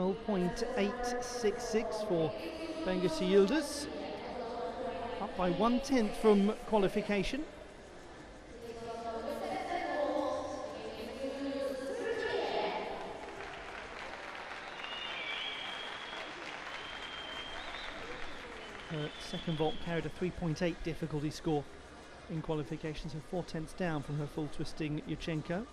12.866 for Bengüsü Yıldız, up by 1/10 from qualification. Her second vault carried a 3.8 difficulty score in qualification, so 4/10 down from her full twisting Yurchenko.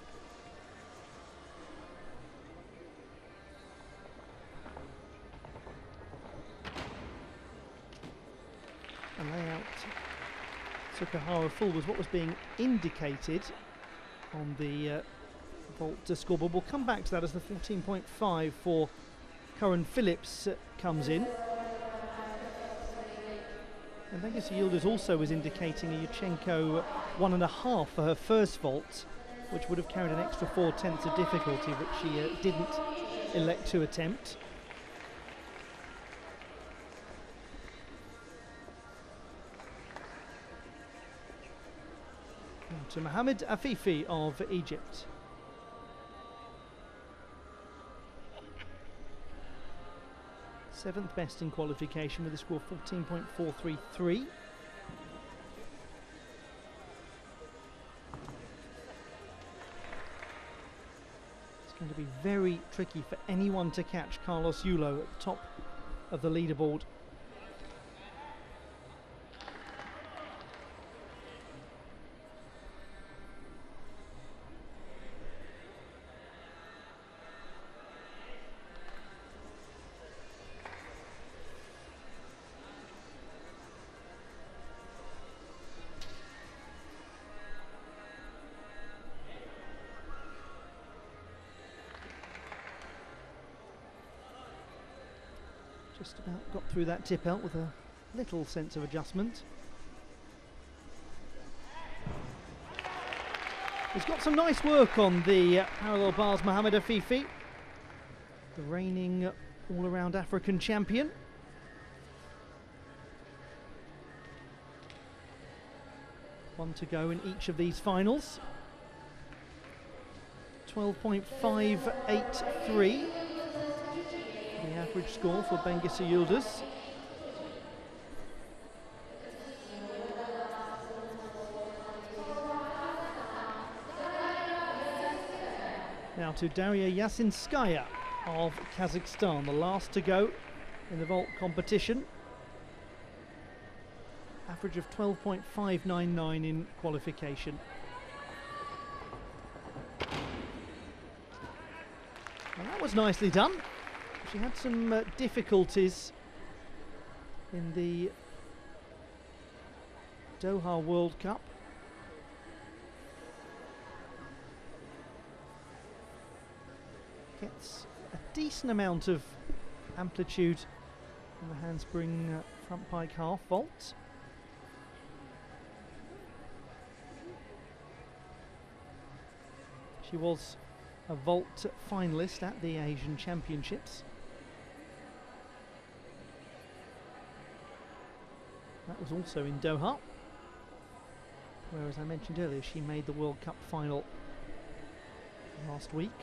A layout Tsukahara full was what was being indicated on the vault scoreboard. We'll come back to that as the 14.5 for Curran Phillips comes in. And Bengüsü Yıldız also was indicating a Yurchenko 1.5 for her first vault, which would have carried an extra 4/10 of difficulty, which she didn't elect to attempt. Now to Mohamed Afifi of Egypt. Seventh best in qualification with a score of 14.433. It's going to be very tricky for anyone to catch Carlos Yulo at the top of the leaderboard. Just about got through that tip out with a little sense of adjustment. He's got some nice work on the parallel bars, Mohamed Afifi, the reigning all-around African champion. One to go in each of these finals. 12.583. The average score for Bengüsü Yıldız. Now to Daria Yasinskaya of Kazakhstan, the last to go in the vault competition. Average of 12.599 in qualification. Well, that was nicely done. She had some difficulties in the Doha World Cup. Gets a decent amount of amplitude in the handspring front pike half vault. She was a vault finalist at the Asian Championships. That was also in Doha, where, as I mentioned earlier, she made the World Cup final last week.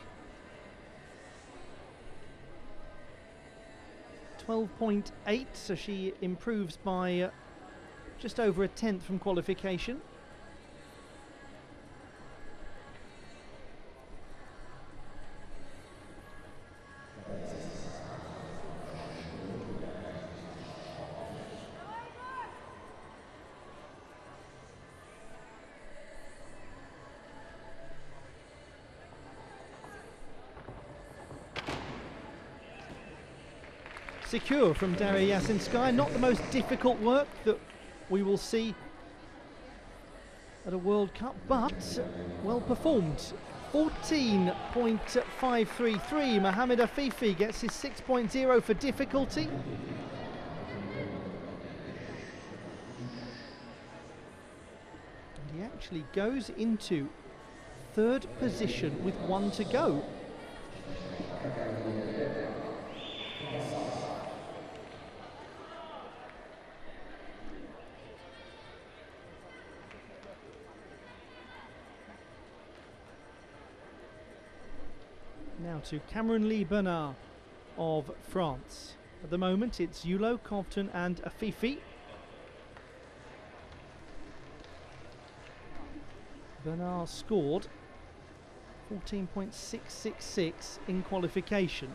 12.8, so she improves by just over 1/10 from qualification. Secure from Daria Yasinskaya, not the most difficult work that we will see at a World Cup, but well performed. 14.533. Mohamed Afifi gets his 6.0 for difficulty. And he actually goes into third position with one to go. Now to Cameron Lee Bernard of France. At the moment, it's Yulo, Compton and Afifi. Bernard scored 14.666 in qualification.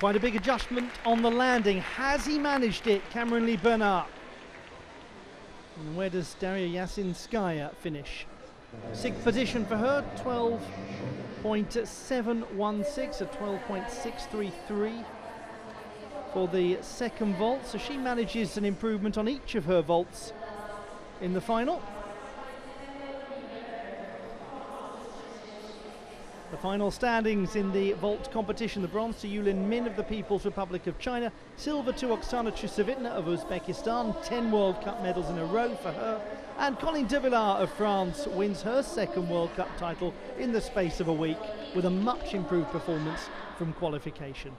Quite a big adjustment on the landing. Has he managed it, Cameron Lee Bernard? And where does Daria Yasinskaya finish? 6th position for her, 12.716, a 12.633 for the second vault. So she manages an improvement on each of her vaults in the final. The final standings in the vault competition: the bronze to Yulin Min of the People's Republic of China, silver to Oksana Chusevitna of Uzbekistan, 10 World Cup medals in a row for her, and Colleen de Villar of France wins her second World Cup title in the space of a week with a much improved performance from qualification.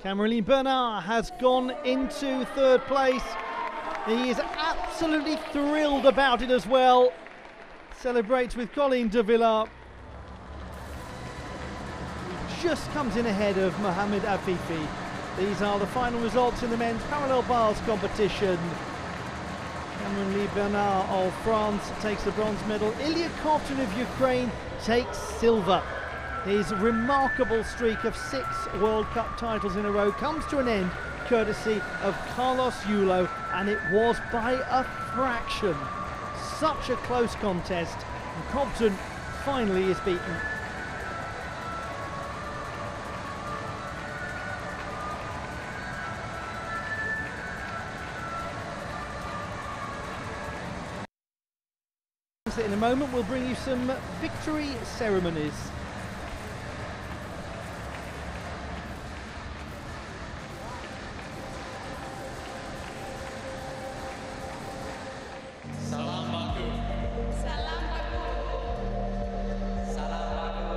Cameron Lee Bernard has gone into 3rd place. He is absolutely thrilled about it as well. Celebrates with Colleen de Villar. Just comes in ahead of Mohamed Afifi. These are the final results in the men's parallel bars competition. Cameron Lee Bernard of France takes the bronze medal. Ilya Kovtun of Ukraine takes silver. His remarkable streak of 6 World Cup titles in a row comes to an end courtesy of Carlos Yulo, and it was by a fraction. Such a close contest, and Compton finally is beaten. In a moment we'll bring you some victory ceremonies. Salam Baku. Salam Baku. Salam Baku.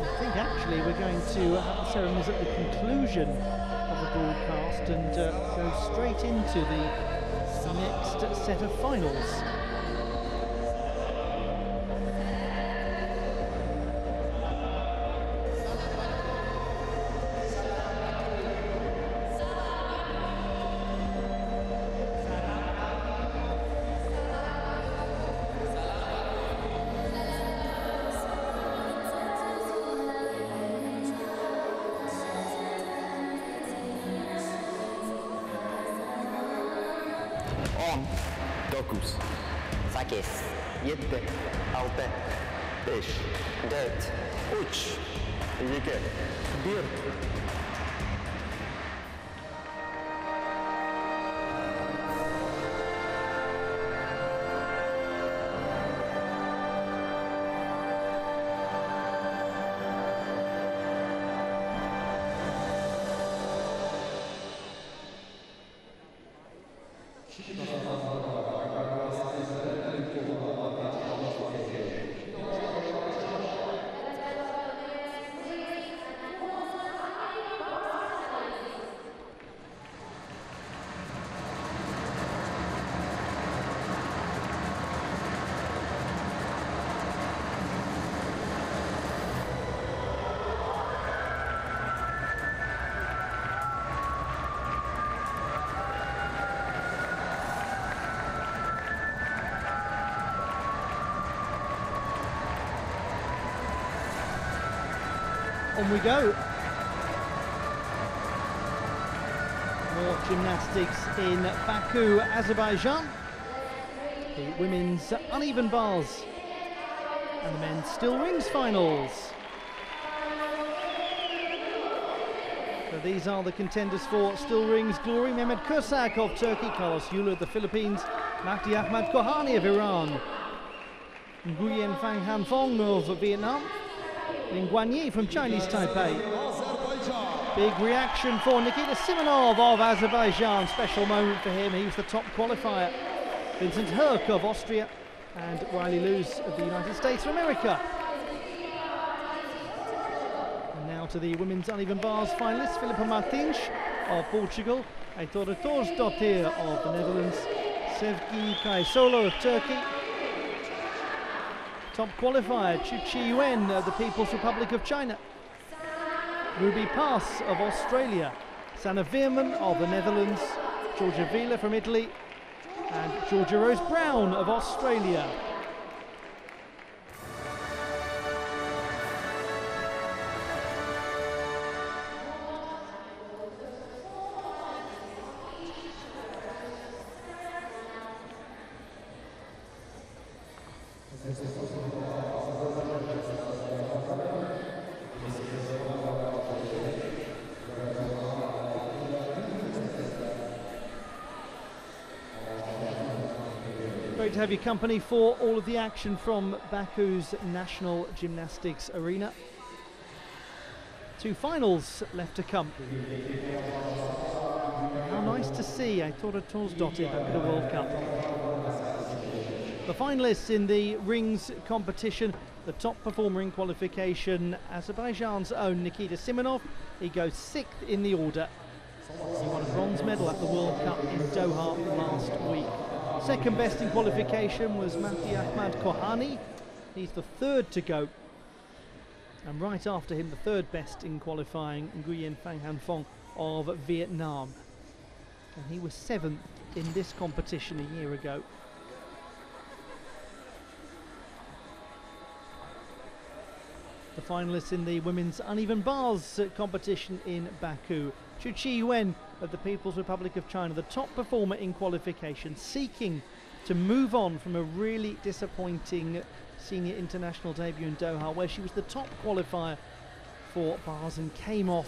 I think actually we're going to have the ceremonies at the conclusion of the broadcast and go straight into the next set of finals. On, 9, 8, 7, 6, 5, 4, 3, 2, 1. on we go. More gymnastics in Baku, Azerbaijan. The women's uneven bars and the men's still rings finals. So these are the contenders for still rings glory. Mehmet Kursak of Turkey, Carlos Yula of the Philippines, Mahdi Ahmad Kohani of Iran, Nguyen Phang Han Phong of Vietnam, Lin Guanyi from Chinese Taipei. Big reaction for Nikita Simonov of Azerbaijan. Special moment for him. He was the top qualifier. Vincent Herk of Austria and Riley Lewis of the United States of America. And now to the women's uneven bars finalists. Filipa Martins of Portugal, Heitora Torsdottir of the Netherlands, Sevgi Kaysolo of Turkey. Top qualifier Chu Chi Yuen of the People's Republic of China, Ruby Pass of Australia, Sanna Veerman of the Netherlands, Georgia Vila from Italy, and Georgia Rose Brown of Australia. Great to have your company for all of the action from Baku's National Gymnastics Arena. Two finals left to come. How nice to see Heitora Torsdottir back at the World Cup. The finalists in the rings competition, the top performer in qualification, Azerbaijan's own Nikita Simonov. He goes 6th in the order. He won a bronze medal at the World Cup in Doha last week. Second best in qualification was Mahdi Ahmad Kohani. He's the 3rd to go. And right after him, the 3rd best in qualifying, Nguyen Phang Han Phong of Vietnam. And he was 7th in this competition a year ago. The finalists in the women's uneven bars competition in Baku. Chu Chi Yuen of the People's Republic of China, the top performer in qualification, seeking to move on from a really disappointing senior international debut in Doha, where she was the top qualifier for bars and came off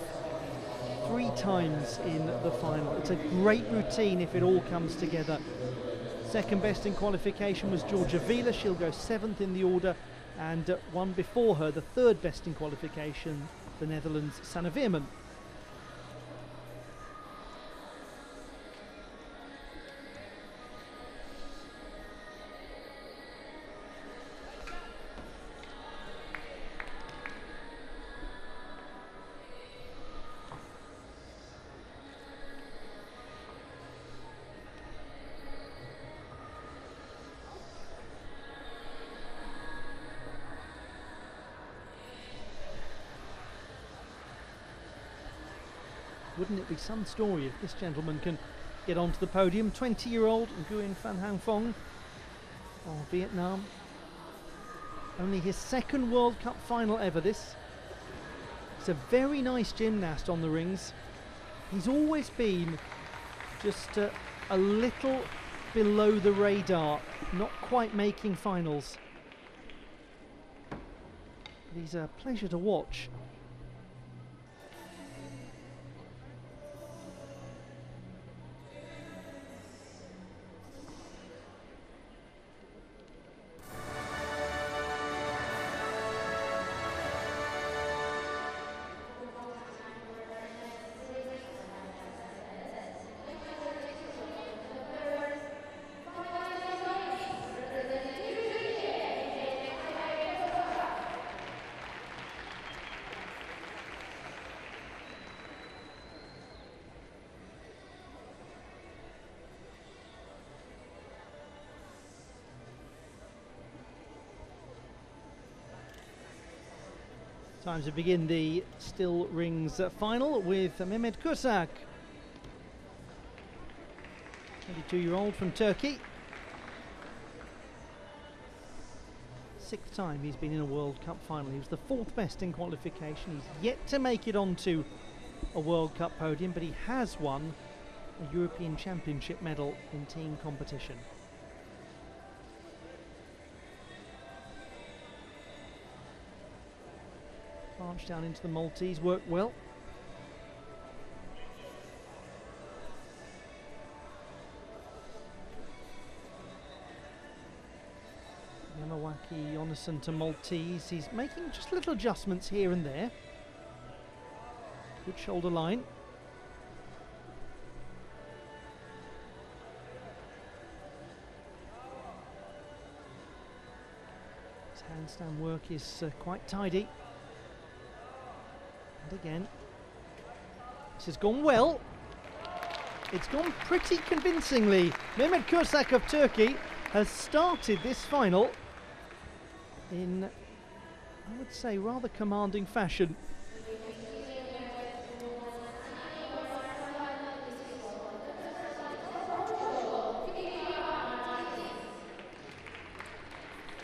3 times in the final. It's a great routine if it all comes together. Second best in qualification was Georgia Vila. She'll go 7th in the order, and one before her, the 3rd best in qualification, the Netherlands' Sanna Veerman. Wouldn't it be some story if this gentleman can get onto the podium? 20-year-old Nguyen Phang Han Phong of Vietnam. Only his 2nd World Cup final ever, this. He's a very nice gymnast on the rings. He's always been just a little below the radar, not quite making finals. But he's a pleasure to watch. Time to begin the still rings final with Mehmet Kursak, 22-year-old from Turkey. 6th time he's been in a World Cup final. He was the 4th best in qualification. He's yet to make it onto a World Cup podium, but he has won a European Championship medal in team competition. Launch down into the Maltese, worked well. Yamawaki Jonasson to Maltese. He's making just little adjustments here and there. Good shoulder line. His handstand work is quite tidy. And again, this has gone well. It's gone pretty convincingly. Mehmet Kursak of Turkey has started this final in, I would say, rather commanding fashion.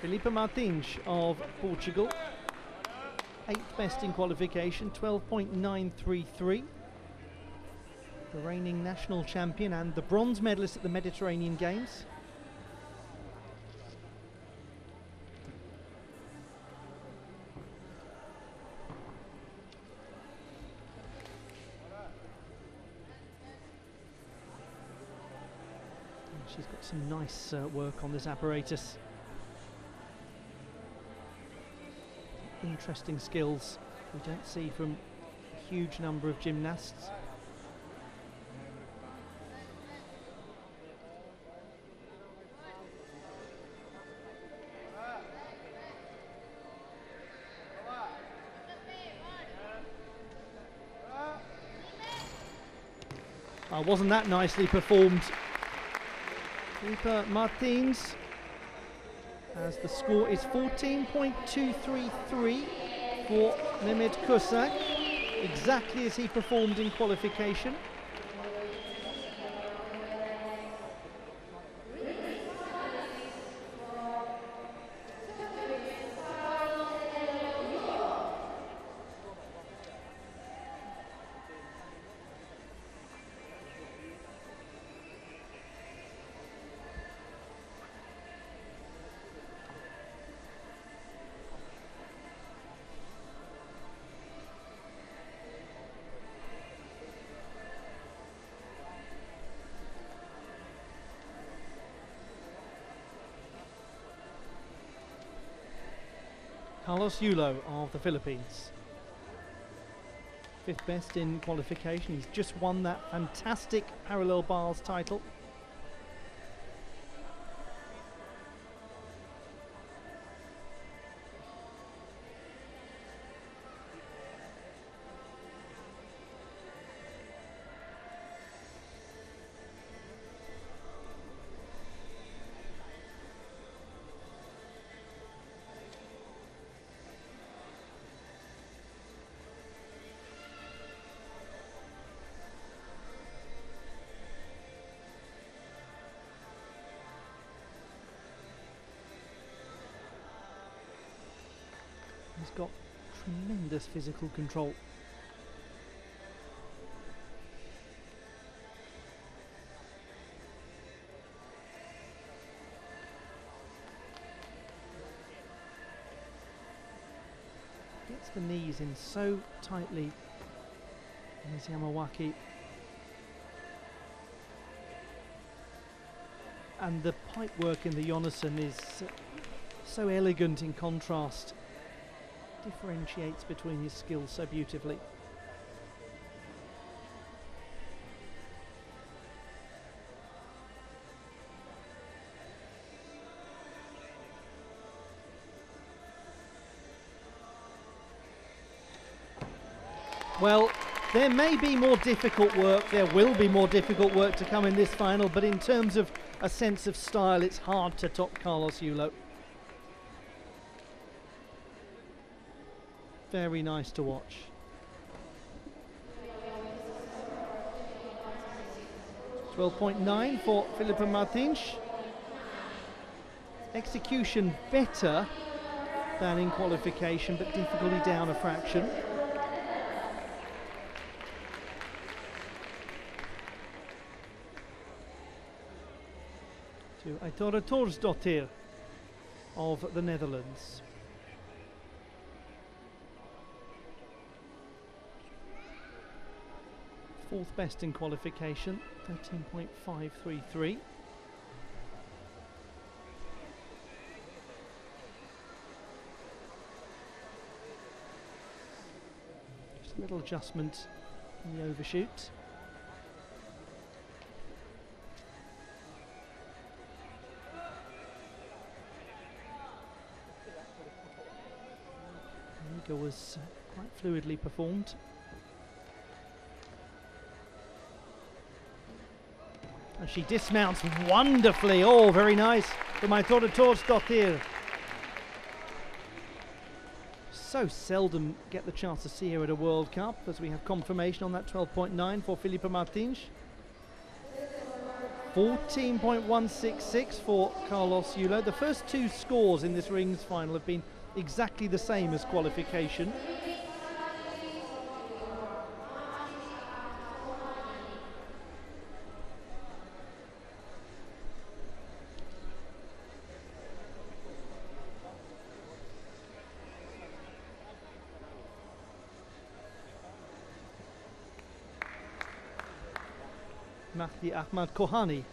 Filipe Martins of Portugal, 8th best in qualification, 12.933. The reigning national champion and the bronze medalist at the Mediterranean Games. She's got some nice work on this apparatus. Interesting skills we don't see from a huge number of gymnasts. Wasn't that nicely performed? Filipe Martins, as the score is 14.233 for Mehmet Kursak, exactly as he performed in qualification. Carlos Yulo of the Philippines, 5th best in qualification. He's just won that fantastic parallel bars title. He's got tremendous physical control. Gets the knees in so tightly. There's Yamawaki. And the pipe work in the Jonasson is so elegant in contrast. Differentiates between his skills so beautifully. Well, there may be more difficult work, there will be more difficult work to come in this final, but in terms of a sense of style, it's hard to top Carlos Yulo. Very nice to watch. .9 for Filipe Martins. Execution better than in qualification, but difficulty down a fraction. To Aitora Thorsdottir of the Netherlands. Fourth best in qualification, 13.533. Just a little adjustment in the overshoot. The Eagle was quite fluidly performed. And she dismounts wonderfully. Oh, very nice from Aitora Thorsdottir. So seldom get the chance to see her at a World Cup, as we have confirmation on that 12.9 for Filipa Martins. 14.166 for Carlos Yulo. The first two scores in this rings final have been exactly the same as qualification. Mahdi Ahmad Kohani.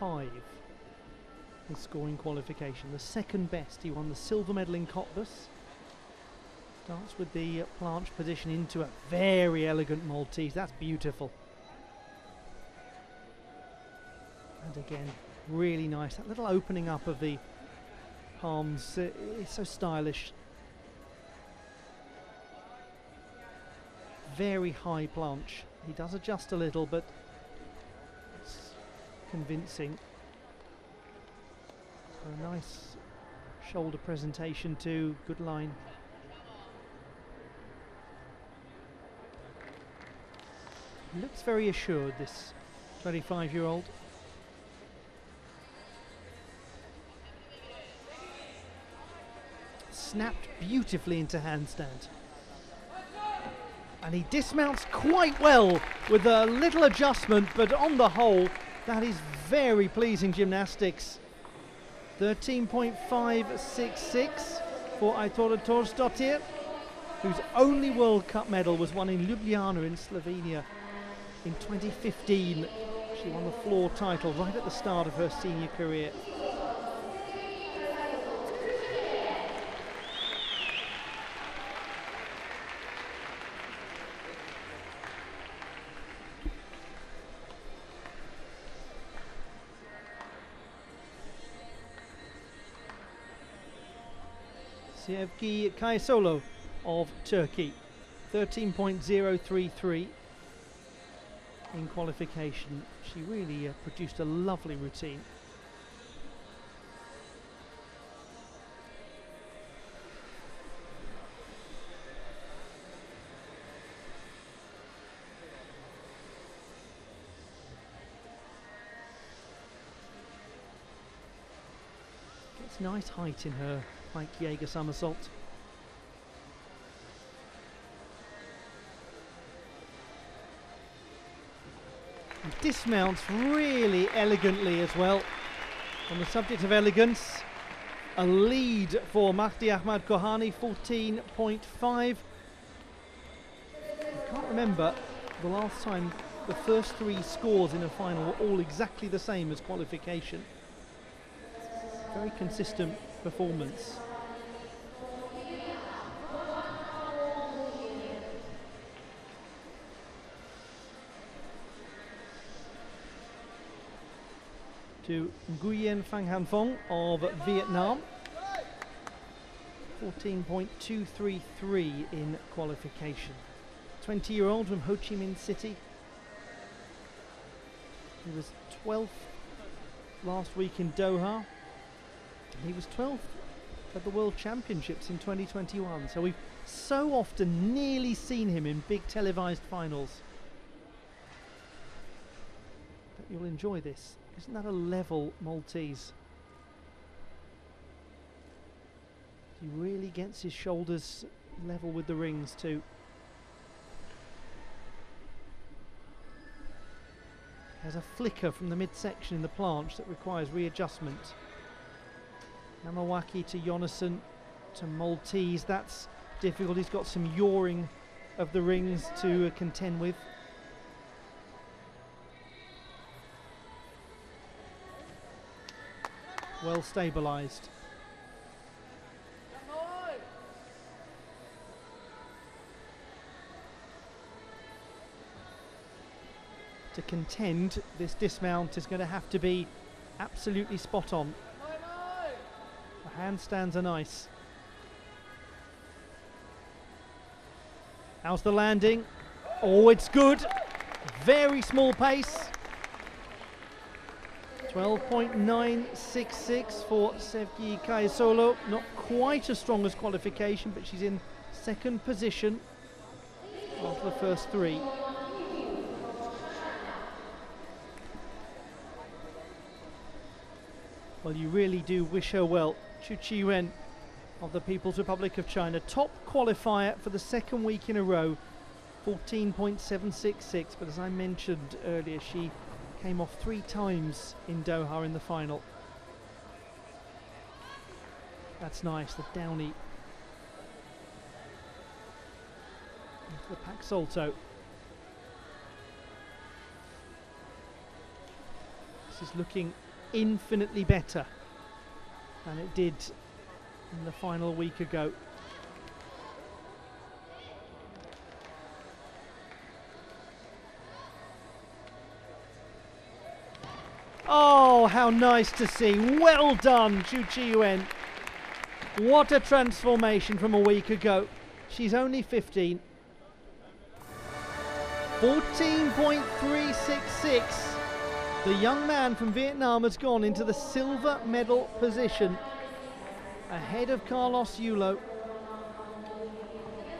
.5 in scoring qualification. The second best. He won the silver medal in Cottbus. Starts with the planche position into a very elegant Maltese. That's beautiful. And again, really nice. That little opening up of the palms is so stylish. Very high planche. He does adjust a little, but it's convincing. A nice shoulder presentation too. Good line. Looks very assured, this 25-year-old. Snapped beautifully into handstand. And he dismounts quite well with a little adjustment, but on the whole, that is very pleasing gymnastics. 13.566 for Aitora Thorsdottir, whose only World Cup medal was won in Ljubljana in Slovenia in 2015. She won the floor title right at the start of her senior career. Sevgi Kayasolo of Turkey, 13.033 in qualification. She really produced a lovely routine. Gets nice height in her Pike Jaeger somersault. And dismounts really elegantly as well. On the subject of elegance, a lead for Mahdi Ahmad Kohani, 14.5. I can't remember the last time the first three scores in a final were all exactly the same as qualification. Very consistent performance. To Nguyen Phang Han Phong of Vietnam, 14.233 in qualification. 20-year-old from Ho Chi Minh City. He was 12th last week in Doha. He was 12th at the World Championships in 2021. So we've so often nearly seen him in big televised finals. you'll enjoy this. Isn't that a level Maltese? He really gets his shoulders level with the rings too. There's a flicker from the midsection in the planche that requires readjustment. Namawaki to Jonasson to Maltese, that's difficult. He's got some yawing of the rings to contend with. Well stabilised. To contend, this dismount is going to have to be absolutely spot on. The handstands are nice. How's the landing? Oh, it's good. Very small pace. 12.966 for Sevgi Kaisolo. Not quite as strong as qualification, but she's in second position after the first three. Well, you really do wish her well. Chu Qiyuan of the People's Republic of China, top qualifier for the second week in a row, 14.766, but as I mentioned earlier, she came off 3 times in Doha in the final. That's nice, the downy. Into the pack salto. This is looking infinitely better than it did in the final a week ago. Oh, how nice to see. Well done, Chu Qiyuan. What a transformation from a week ago. She's only 15. 14.366. The young man from Vietnam has gone into the silver medal position, ahead of Carlos Yulo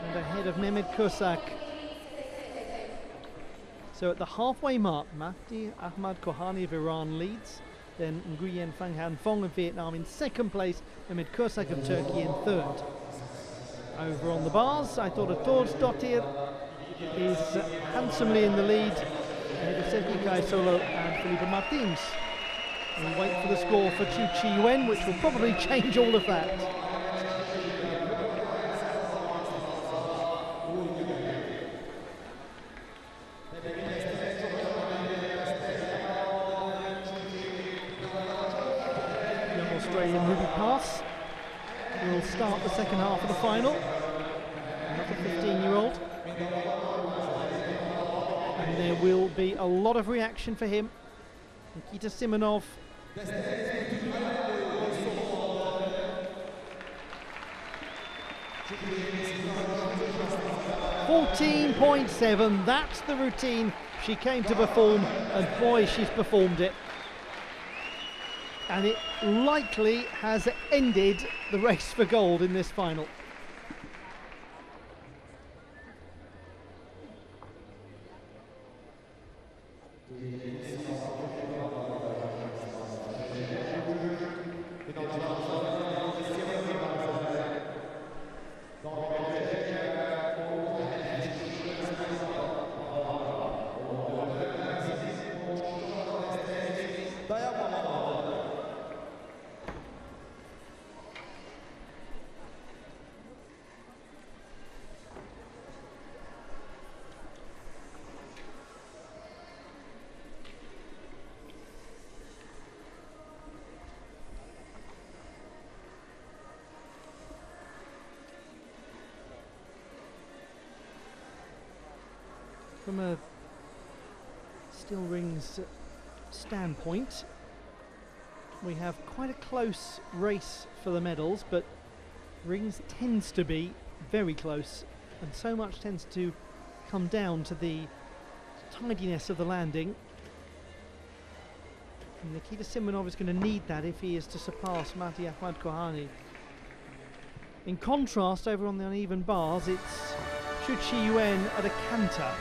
and ahead of Mehmet Kursak. So at the halfway mark, Mahdi Ahmad Kohani of Iran leads, then Nguyen Phang Han Phong of Vietnam in second place, Mehmet Kursak of Turkey in third. Over on the bars, I thought Thordsdottir is handsomely in the lead, ahead of Sevgi Kaisolo and Felipe Martins. We'll wait for the score for Chu Qiyuan, which will probably change all of that. Young Australian Ruby Pass will start the second half of the final. Another 15-year-old. And there will be a lot of reaction for him. Nikita Simonov. 14.7, that's the routine she came to perform, and boy, she's performed it. And it likely has ended the race for gold in this final. From a steel rings standpoint, we have quite a close race for the medals, but rings tends to be very close, and so much tends to come down to the tidiness of the landing. And Nikita Simonov is going to need that if he is to surpass Mahdi Ahmad Kohani. In contrast, over on the uneven bars, it's Chu Qiyuan at a canter.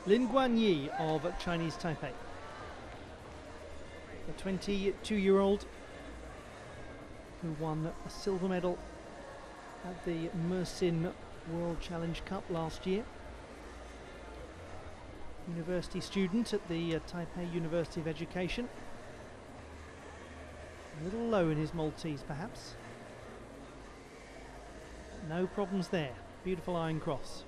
Lin Guanyi of Chinese Taipei. The 22-year-old who won a silver medal at the Mersin World Challenge Cup last year. University student at the Taipei University of Education. A little low in his Maltese perhaps. No problems there. Beautiful iron cross.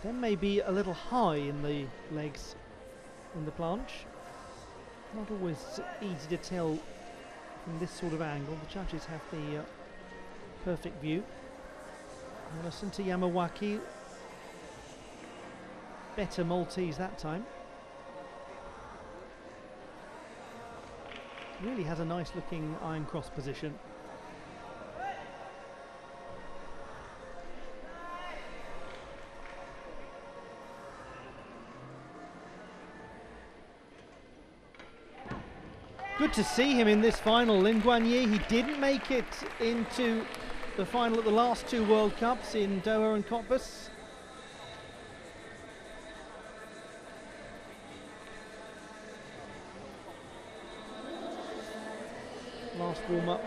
Then maybe a little high in the legs in the planche. Not always easy to tell from this sort of angle. The judges have the perfect view. Listen to Yamawaki. Better Maltese that time. Really has a nice looking iron cross position. Good to see him in this final. Lin Guanyi, he didn't make it into the final at the last two World Cups in Doha and Cottbus. Last warm-up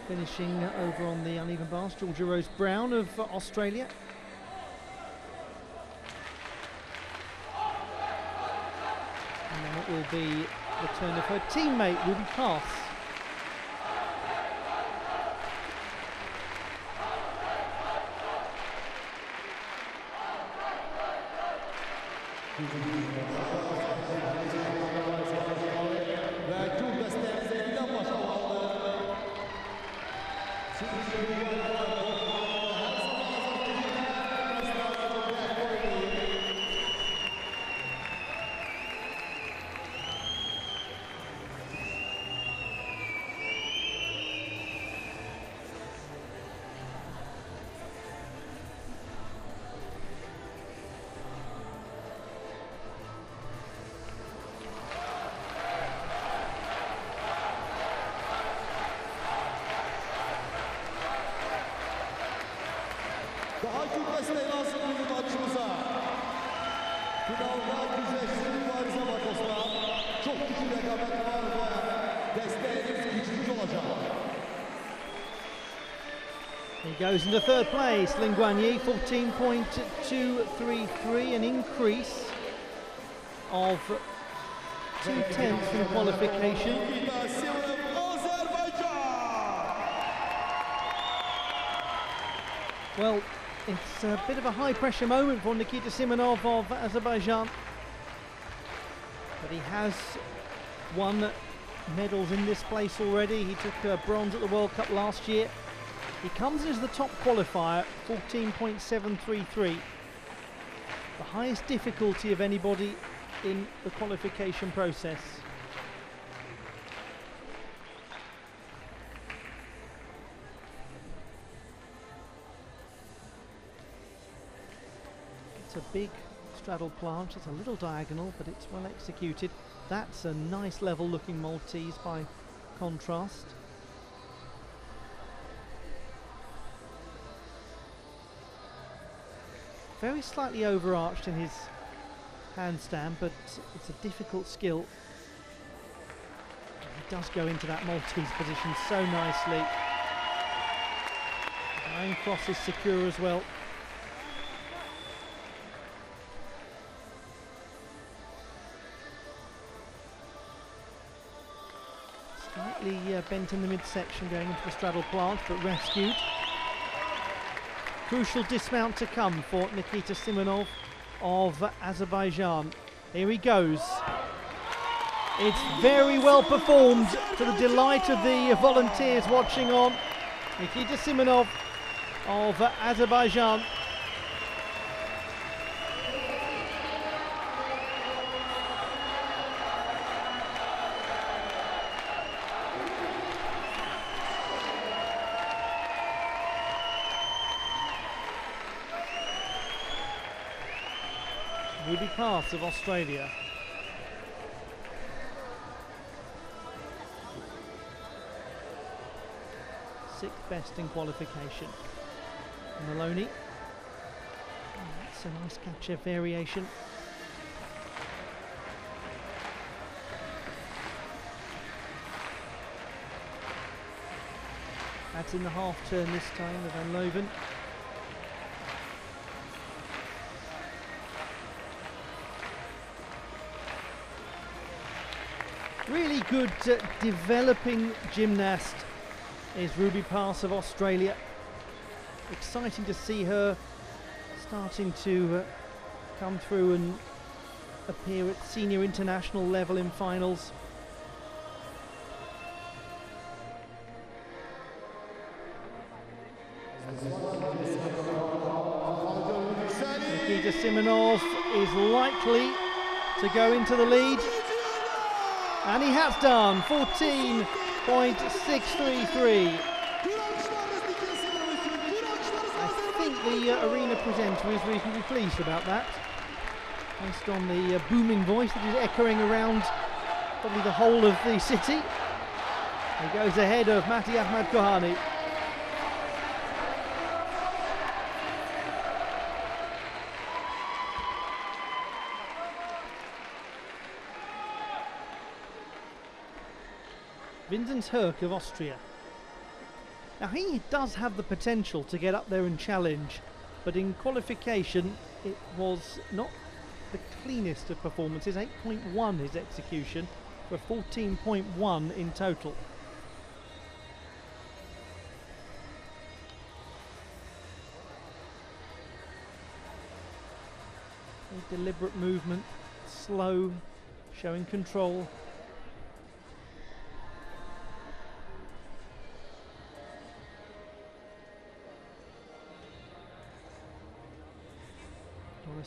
finishing over on the uneven bars. Georgia Rose Brown of Australia. And then it will be the turn of her teammate, Ruby Pass. Daha gülmesine lazım bugün maçımıza. Finalda güzel mübarize var dostlar. Çok güçlü rekabet var ve desteğiniz güçlü olacak. He goes into third place. Lin Guanyi 14.233, an increase of 2/10 in qualification. Well, it's a bit of a high pressure moment for Nikita Simonov of Azerbaijan, but he has won medals in this place already. He took bronze at the World Cup last year. He comes in as the top qualifier, 14.733, the highest difficulty of anybody in the qualification process. It's a big straddle planche. It's a little diagonal, but it's well executed. That's a nice level looking Maltese by contrast. Very slightly overarched in his handstand, but it's a difficult skill. He does go into that Maltese position so nicely. The iron cross is secure as well. Slightly bent in the midsection going into the straddle planche, but rescued. Crucial dismount to come for Nikita Simonov of Azerbaijan. Here he goes. It's very well performed, to the delight of the volunteers watching on. Nikita Simonov of Azerbaijan. Ruby Pass of Australia. Sixth best in qualification. Maloney. That's a nice catcher variation. That's in the half turn this time with Van Leuven. Really good developing gymnast is Ruby Pass of Australia. Exciting to see her starting to come through and appear at senior international level in finals. Nikita Simonov is likely to go into the lead, and he has done 14.633. I think the arena presenter is reasonably pleased about that, based on the booming voice that is echoing around probably the whole of the city. He goes ahead of Mahdi Ahmad Kohani. Vincent Herk of Austria. Now he does have the potential to get up there and challenge, but in qualification it was not the cleanest of performances. 8.1 his execution for 14.1 in total. A deliberate movement, slow, showing control.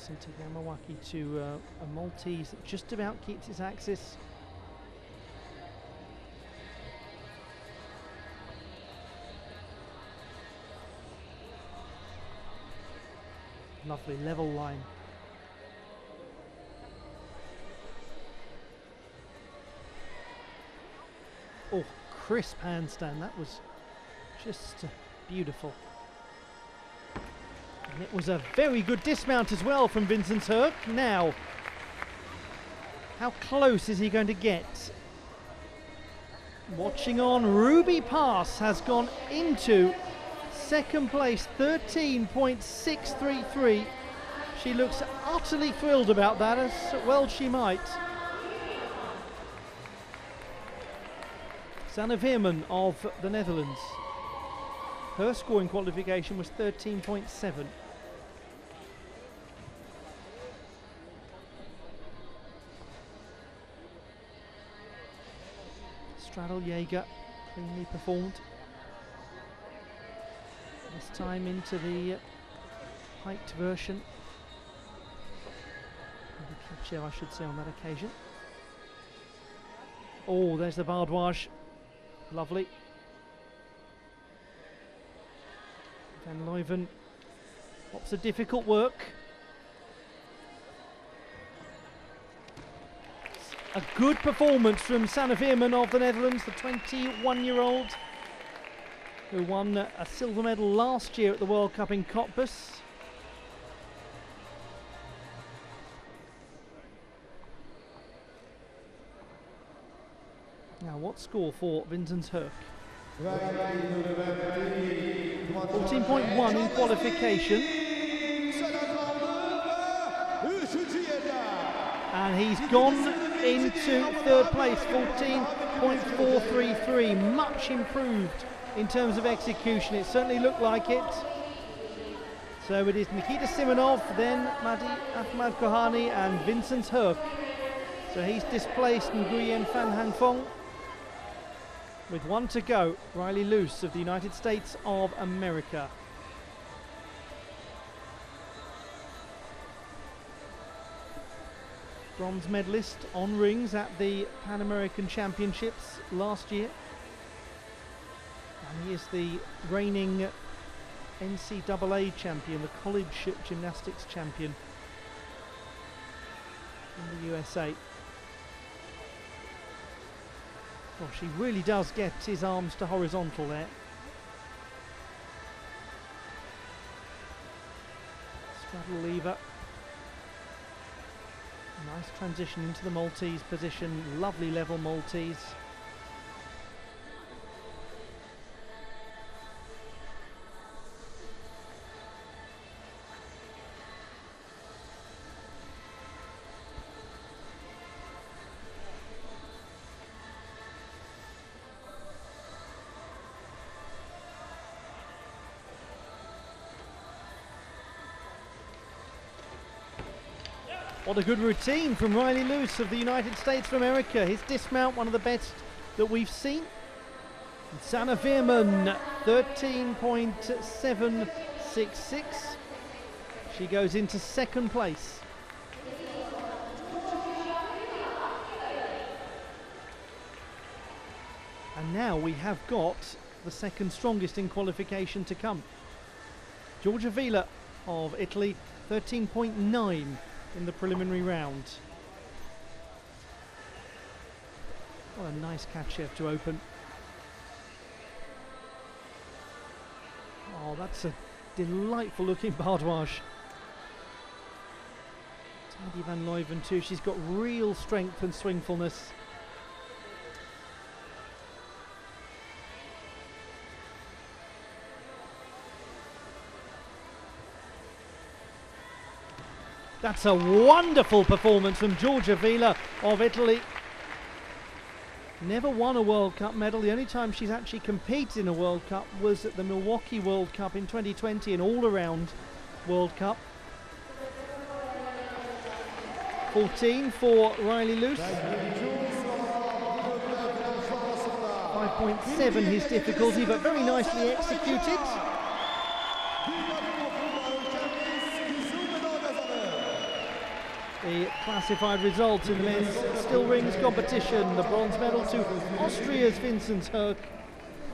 Tagamawaki to a Maltese that just about keeps its axis. Lovely level line. Oh, crisp handstand, that was just beautiful. And it was a very good dismount as well from Vincent Herk. Now, how close is he going to get? Watching on, Ruby Pass has gone into second place, 13.633. She looks utterly thrilled about that, as well she might. Sanne Veerman of the Netherlands. Her score in qualification was 13.7. Straddle Jaeger cleanly performed. This time into the hiked version. The chair, I should say, on that occasion. Oh, there's the bardage. Lovely. Van Leuven. Lots of difficult work. A good performance from Sanne Veerman of the Netherlands, the 21-year-old who won a silver medal last year at the World Cup in Cottbus. Now, what score for Vincent Herk? 14.1 in qualification. And he's gone into third place, 14.433, much improved in terms of execution. It certainly looked like it. So it is Nikita Simonov, then Mahdi Ahmad Kohani and Vincent Herk. So he's displaced Nguyen Phan Hang Phong. With one to go, Riley Luce of the United States of America. Bronze medalist on rings at the Pan American Championships last year. And he is the reigning NCAA champion, the college gymnastics champion in the USA. Gosh, he really does get his arms to horizontal there. Straddle lever. Nice transition into the Maltese position. Lovely level Maltese. What a good routine from Riley Luce of the United States of America. His dismount, one of the best that we've seen. And Sanne Veerman, 13.766. She goes into second place. And now we have got the second strongest in qualification to come. Giorgia Vila of Italy, 13.9 in the preliminary round. What a nice catch here to open. Oh, that's a delightful looking bardage. Tidy van Leuven too. She's got real strength and swingfulness. That's a wonderful performance from Giorgia Vila of Italy. Never won a World Cup medal. The only time she's actually competed in a World Cup was at the Milwaukee World Cup in 2020, an all-around World Cup. 14 for Riley Luce. 5.7 his difficulty, but very nicely executed. The classified results in the men's still rings competition. The bronze medal to Austria's Vincent Herk,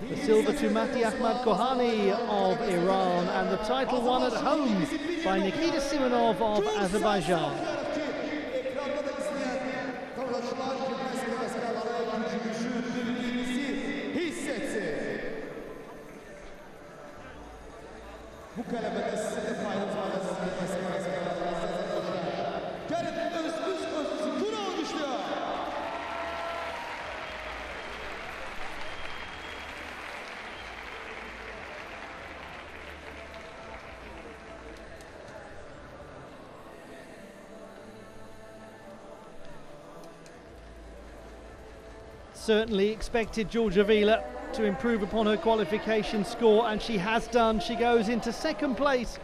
the silver to Mati Ahmad Kohani of Iran, and the title won at home by Nikita Simonov of Azerbaijan. Certainly expected Giorgia Vila to improve upon her qualification score, and she has done. She goes into second place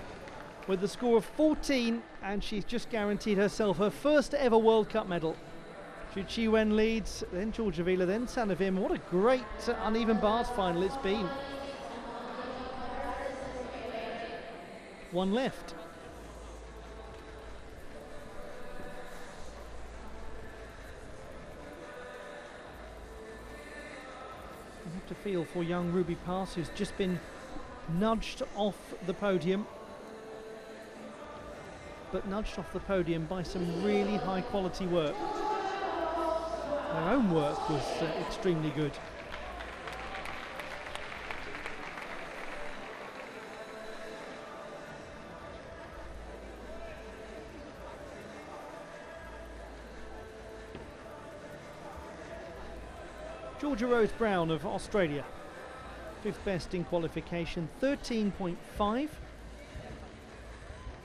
with a score of 14, and she's just guaranteed herself her first ever World Cup medal. Xu Chiwen leads, then Giorgia Vila, then Sanne Veerman. What a great uneven bars final it's been. One left. To feel for young Ruby Pass, who's just been nudged off the podium, but nudged off the podium by some really high quality work. Her own work was extremely good. Georgia Rose Brown of Australia, 5th best in qualification, 13.5,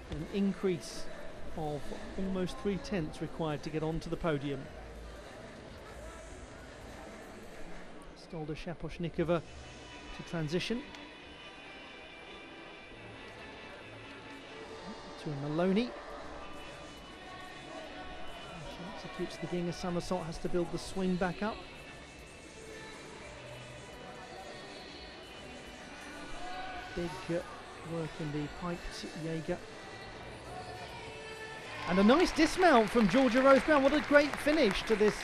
an increase of almost 3/10 required to get onto the podium. Stolda Shaposhnikova to transition. To Maloney. She executes the Ginga somersault, has to build the swing back up. Big work in the piped Jaeger. And a nice dismount from Georgia Rose Brown. What a great finish to this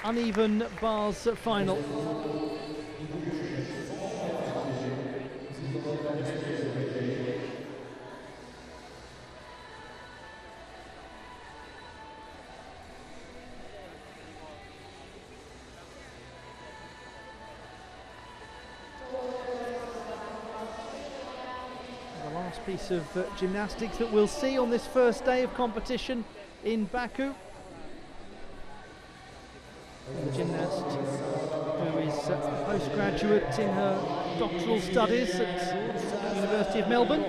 uneven bars final. Last piece of gymnastics that we'll see on this first day of competition in Baku. The gymnast who is a postgraduate in her doctoral studies at the University of Melbourne.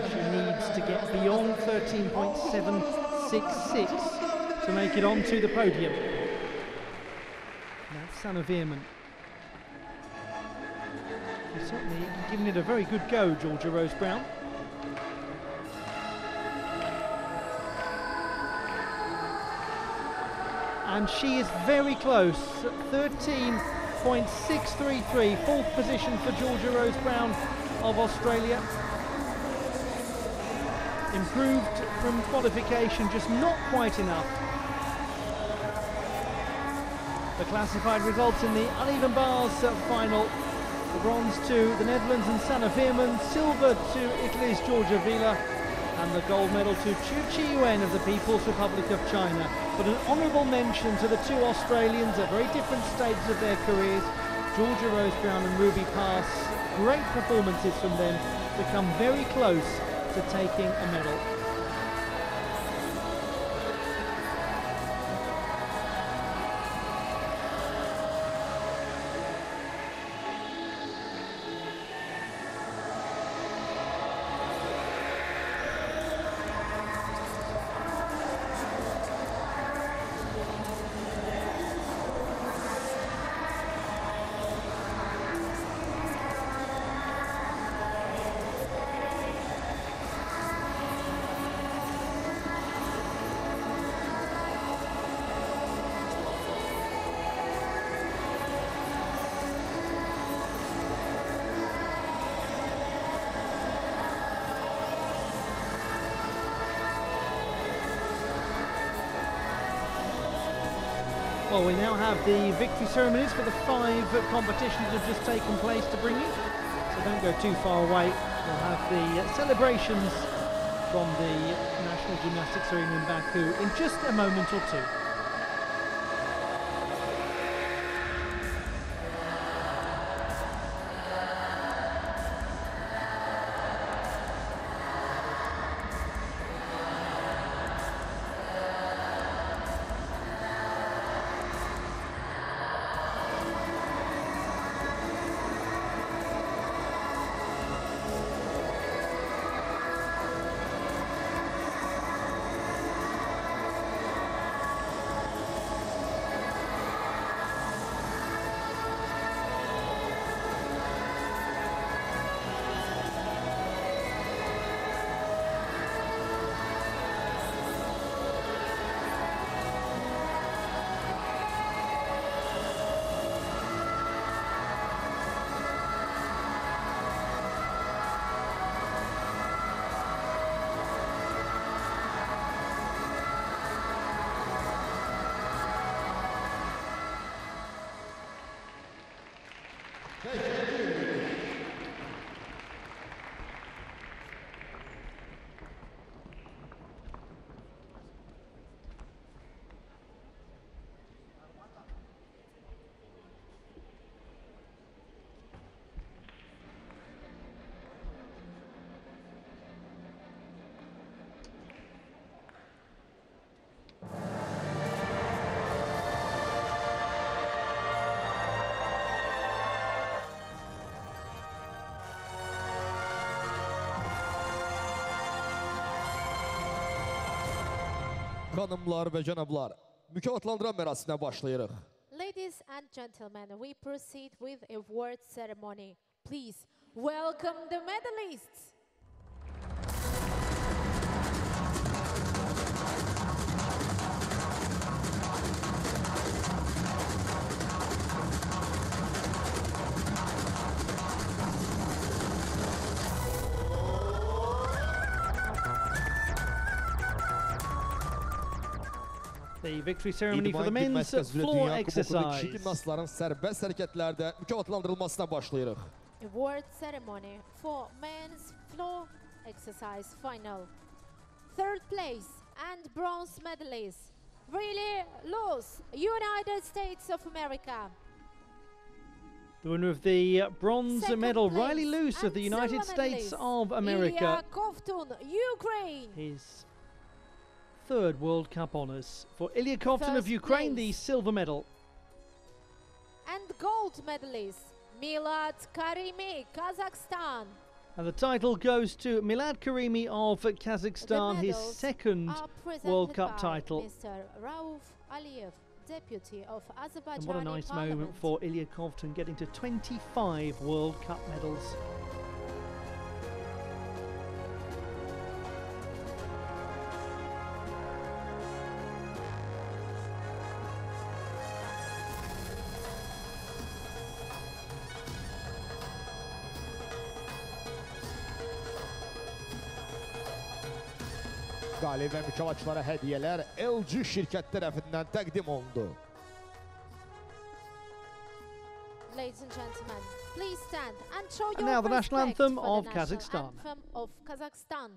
She needs to get beyond 13.766 to make it onto the podium. That's Sanne Veerman. She's certainly given it a very good go, Georgia Rose Brown. And she is very close, 13.633, fourth position for Georgia Rose Brown of Australia. Improved from qualification, just not quite enough. The classified results in the uneven bars final. The bronze to the Netherlands and Sanne Veerman, silver to Italy's Georgia Vila, and the gold medal to Chu Chi-Yuen of the People's Republic of China. But an honourable mention to the two Australians at very different stages of their careers, Georgia Rose Brown and Ruby Pass. Great performances from them to come very close to taking a medal. Well, we now have the victory ceremonies for the 5 competitions that have just taken place to bring you. So don't go too far away. We'll have the celebrations from the National Gymnastics Arena in Baku in just a moment or two. Hanımlar ve canablar, mükafatlandıran mərasimine başlayırıq. Ladies and gentlemen, we proceed with a award ceremony. Please welcome the medalists. The victory ceremony for the men's floor exercise. Gimnastların sərbəst hərəkətlərdə mükafatlandırılmasına başlayırıq. Award ceremony for men's floor exercise final. Third place and bronze medalist, Really Luz, United States of America. The winner of the bronze Second medal, place Riley Luce of and the United silver States medalist, of America. Ilya Kovtun, Ukraine. His third World Cup honours. For Ilya Kovtun of First Ukraine, the place. silver medal. And gold medalist, Milad Karimi, Kazakhstan. And the title goes to Milad Karimi of Kazakhstan, his second Are presented World Cup by title. Mr. Rauf Aliyev, Deputy of Azerbaijan. And what a nice moment for Ilya Kovtun, getting to 25 World Cup medals. Galib və mükafatçılara hədiyələr LG şirkət tərəfindən təqdim olundu. Ladies and gentlemen, please stand and show And your now the national respect anthem for of the national Kazakhstan. anthem of Kazakhstan.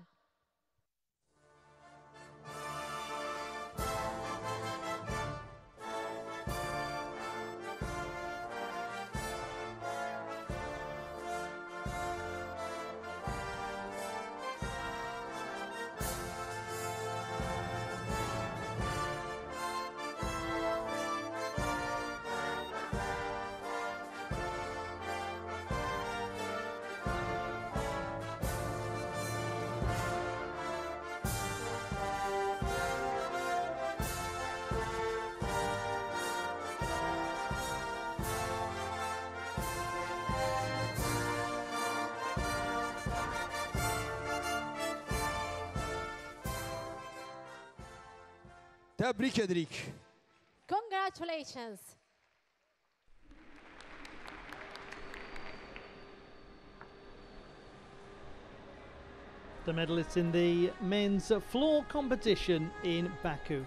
Təbrik edirik. Congratulations. The medalists in the men's floor competition in Baku.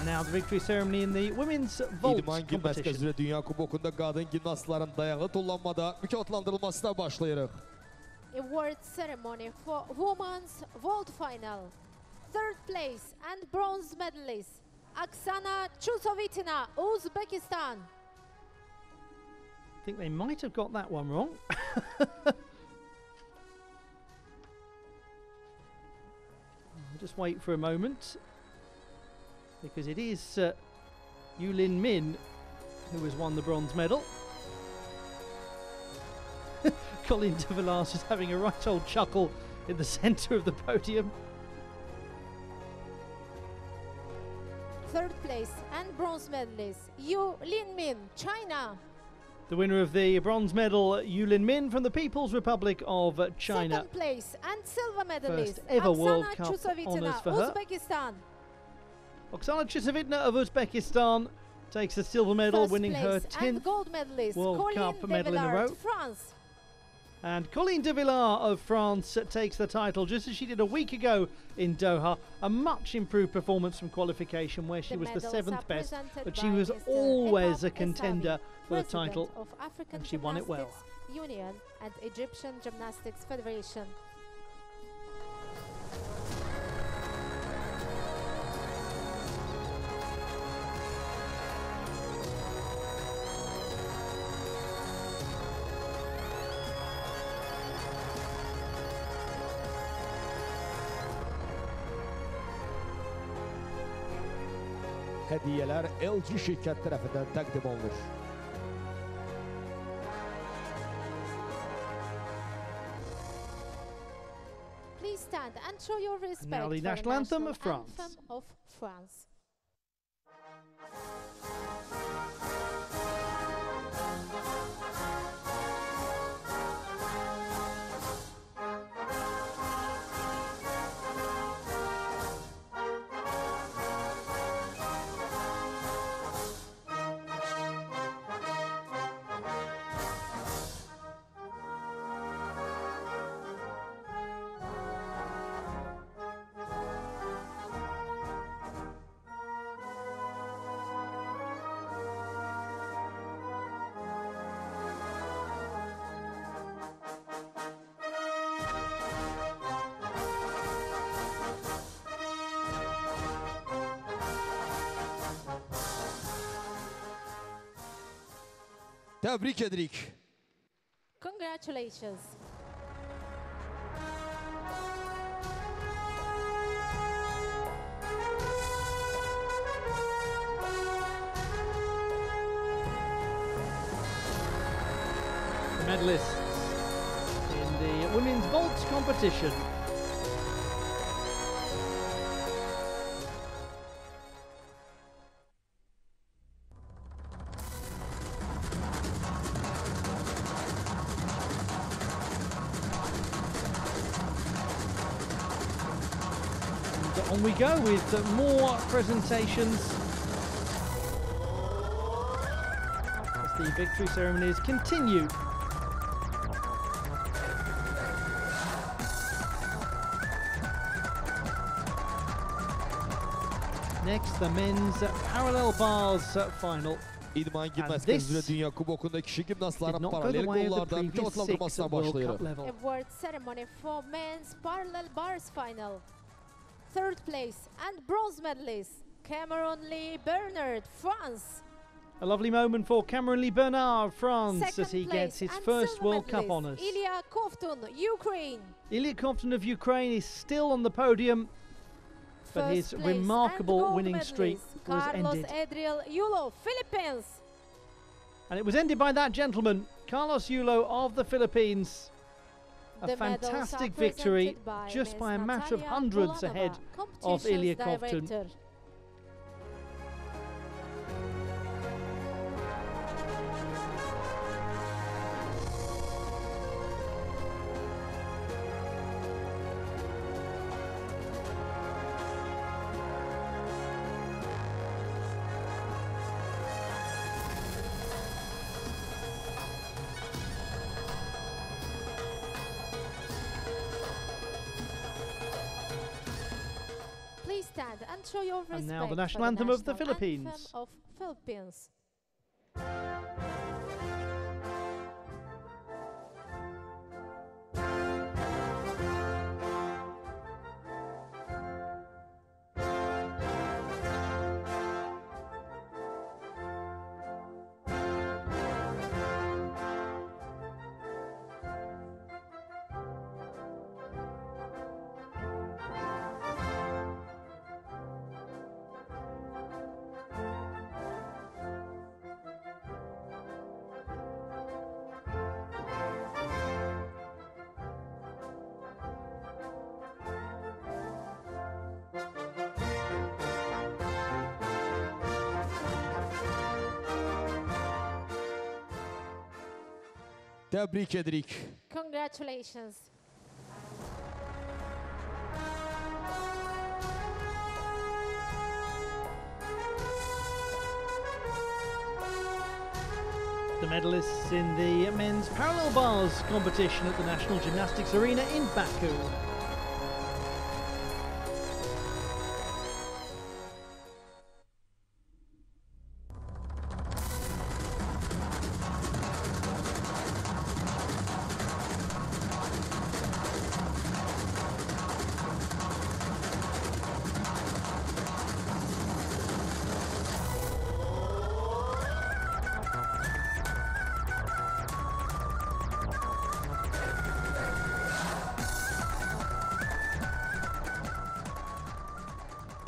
Now the victory ceremony in the women's vault İdman gimnastika competition. üzrə Dünya Kubokunda qadın gimnastların dayağı tullanmada mükafatlandırılmasına başlayırıq. Award ceremony for women's vault final. Third place and bronze medalist, Oksana Chusovitina, Uzbekistan. I think they might have got that one wrong. Just wait for a moment, because it is Yulin Min who has won the bronze medal. Colin de Villas is having a right old chuckle in the centre of the podium. Third place and bronze medalist, Yu Linmin, China. The winner of the bronze medal, Yulin Min from the People's Republic of China. Second place and silver medalist, First ever World Oksana Cup Chusovitina, honours for her. Uzbekistan. Oksana Chusovitina of Uzbekistan takes the silver medal, First winning her place and 10th gold medalist, World Colin Cup de medal in a Villard, row. France. And Colleen de Villar of France takes the title, just as she did a week ago in Doha. A much improved performance from qualification, where she was the 7th best, but she was always a contender for the title, of African and she won it well. Gymnastics Union and Egyptian Gymnastics Federation. Hədiyələr LG şirkət tərəfindən təqdim olunur. Please stand and show your respect now the for national anthem of national France. anthem of France. Təbrik edirik. Congratulations. The medalists in the women's vault competition. On we go with more presentations as the victory ceremonies continue. Next, the men's parallel bars final. İdman gimnastik üzrə Dünya Kubokunda kişi gimnastların paralel qollardan mükafatlandırmasına başlayırıq. Award ceremony for men's parallel bars final. Third place and bronze medalist, Cameron Lee Bernard, France. A lovely moment for Cameron Lee Bernard, France, Second as he place gets his and first silver World Cup medalist, honours. Ilya Kovtun, Ukraine. Ilya Kovtun of Ukraine is still on the podium, but First his place remarkable and gold winning streak medalist, was Carlos ended. Adriel Yulo, Philippines. And it was ended by that gentleman, Carlos Yulo of the Philippines. A The medals fantastic are victory, presented just Ms. by a matter of Natalia hundreds Bulanova, ahead of Ilya competitions Kovtun. director. Please stand and show your respect. And now the for national anthem of the national Philippines. anthem of Philippines. Təbrik edirik. Congratulations. The medalists in the men's parallel bars competition at the National Gymnastics Arena in Baku.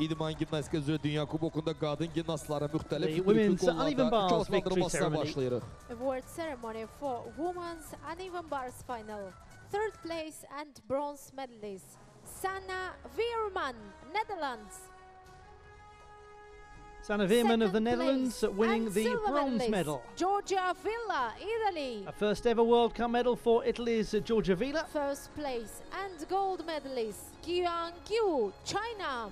İdman gimnastika üzrə Dünya Kubokunda qadın gimnastlara müxtəlif The women's uneven qollarda bars victory mükafatlandırmasına ceremony. başlayırıq. Award ceremony for women's uneven bars final. Third place and bronze medalist, Sanne Veerman, Netherlands. Sanne Veerman of the Second Netherlands place winning and the silver bronze medalist, medal. Georgia Villa, Italy. A first ever World Cup medal for Italy's Georgia Villa. First place and gold medalist, Qian Qiu, China.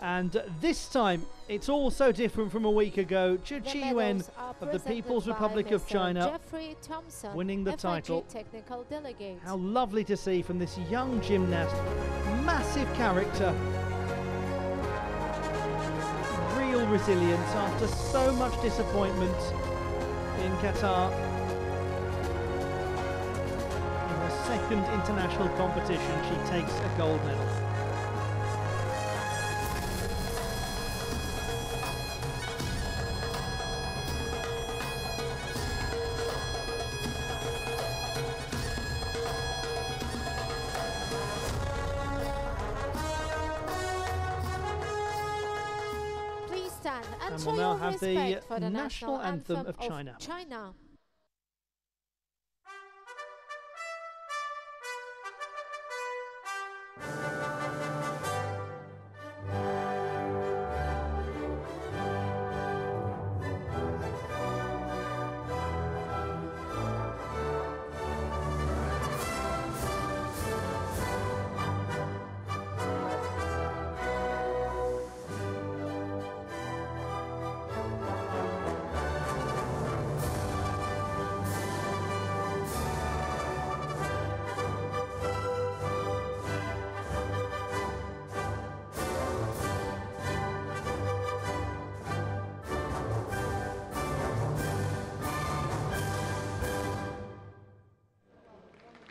And this time, it's all so different from a week ago. Zhu The Qiyuan medals are of the presented People's by Republic of Mr. China Jeffrey Thompson, winning the FIG title. technical delegate. How lovely to see from this young gymnast. Massive character. Real resilience after so much disappointment in Qatar. In her second international competition, she takes a gold medal. stand and show we'll now your have the respect for the national anthem of China.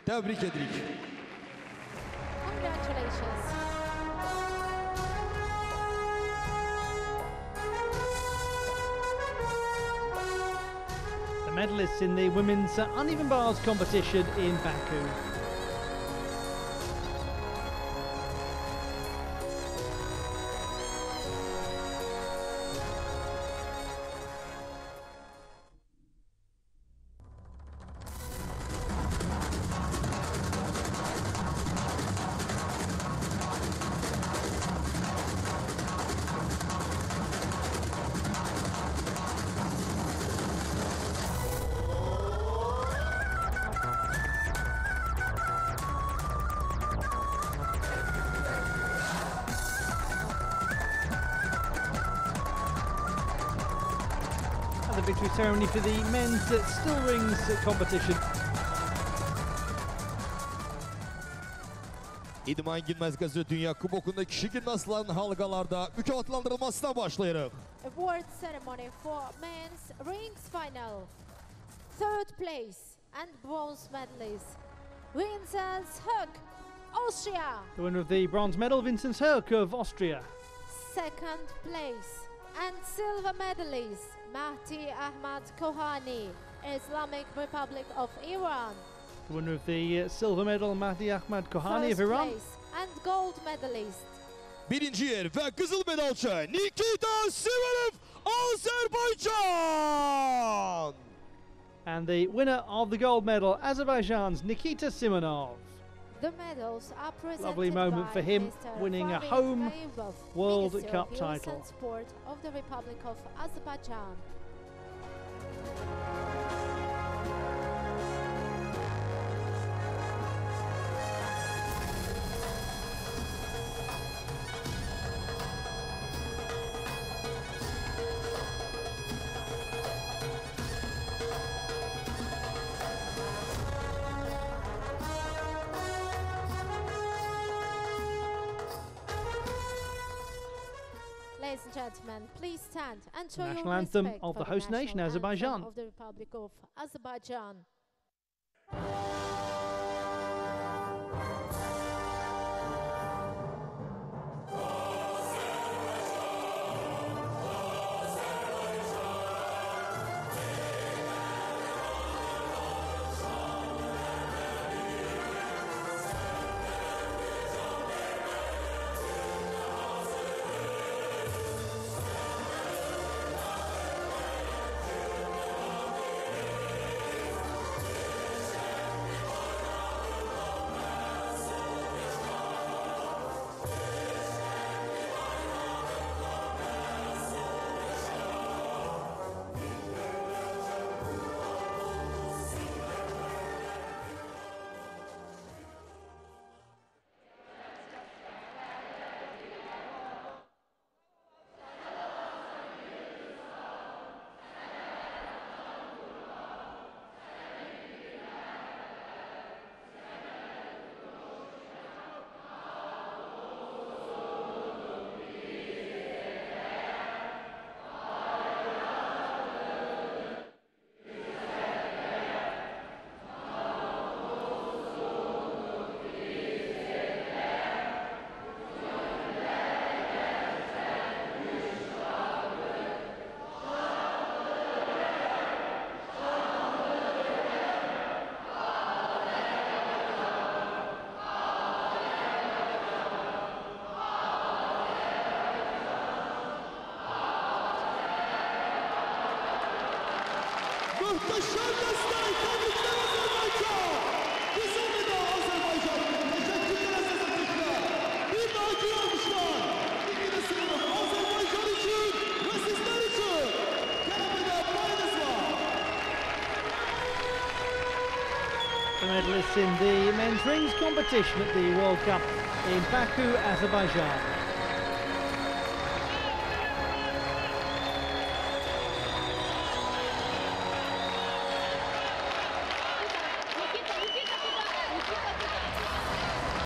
Tebrik edirik. Congratulations. The medalists in the women's uneven bars competition in Baku. The victory ceremony for the men's still rings competition. İdman Gimnastikası Dünya Kuboku'nda kişi gimnastların halkalarda mükafatlandırılmasına başlayırıq. Award ceremony for men's rings final. Third place and bronze medalist Vincent Höck, Austria. The winner of the bronze medal, Vincent Höck of Austria. Second place and silver medalist Mahdi Ahmad Kohani, Islamic Republic of Iran. The winner of the silver medal, Mahdi Ahmad Kohani of Iran. First place and gold medalist. Birinci yer ve kızıl medalçı Nikita Simonov, Azerbaijan. And the winner of the gold medal, Azerbaijan's Nikita Simonov. The medals are presented Lovely moment for him, Mr. winning a Farid home Gayubov, World Minister Cup of Youth title. and Sport of the Republic of Azerbaijan. Ladies and gentlemen, please stand and show your National anthem respect of for the host nation, national anthem Azerbaijan. of the Republic of Azerbaijan. Muhteşem destek. Tebrikler Azerbaycan. Bizim medal Azerbaycan'ın. Teşekkürler Azerbaycan'a. Bir dahaki almışlar. İkinci sınıf Azerbaycan için ve sizler için. Kanada payınız var. The medalists in the men's rings competition at the World Cup in Baku, Azerbaijan.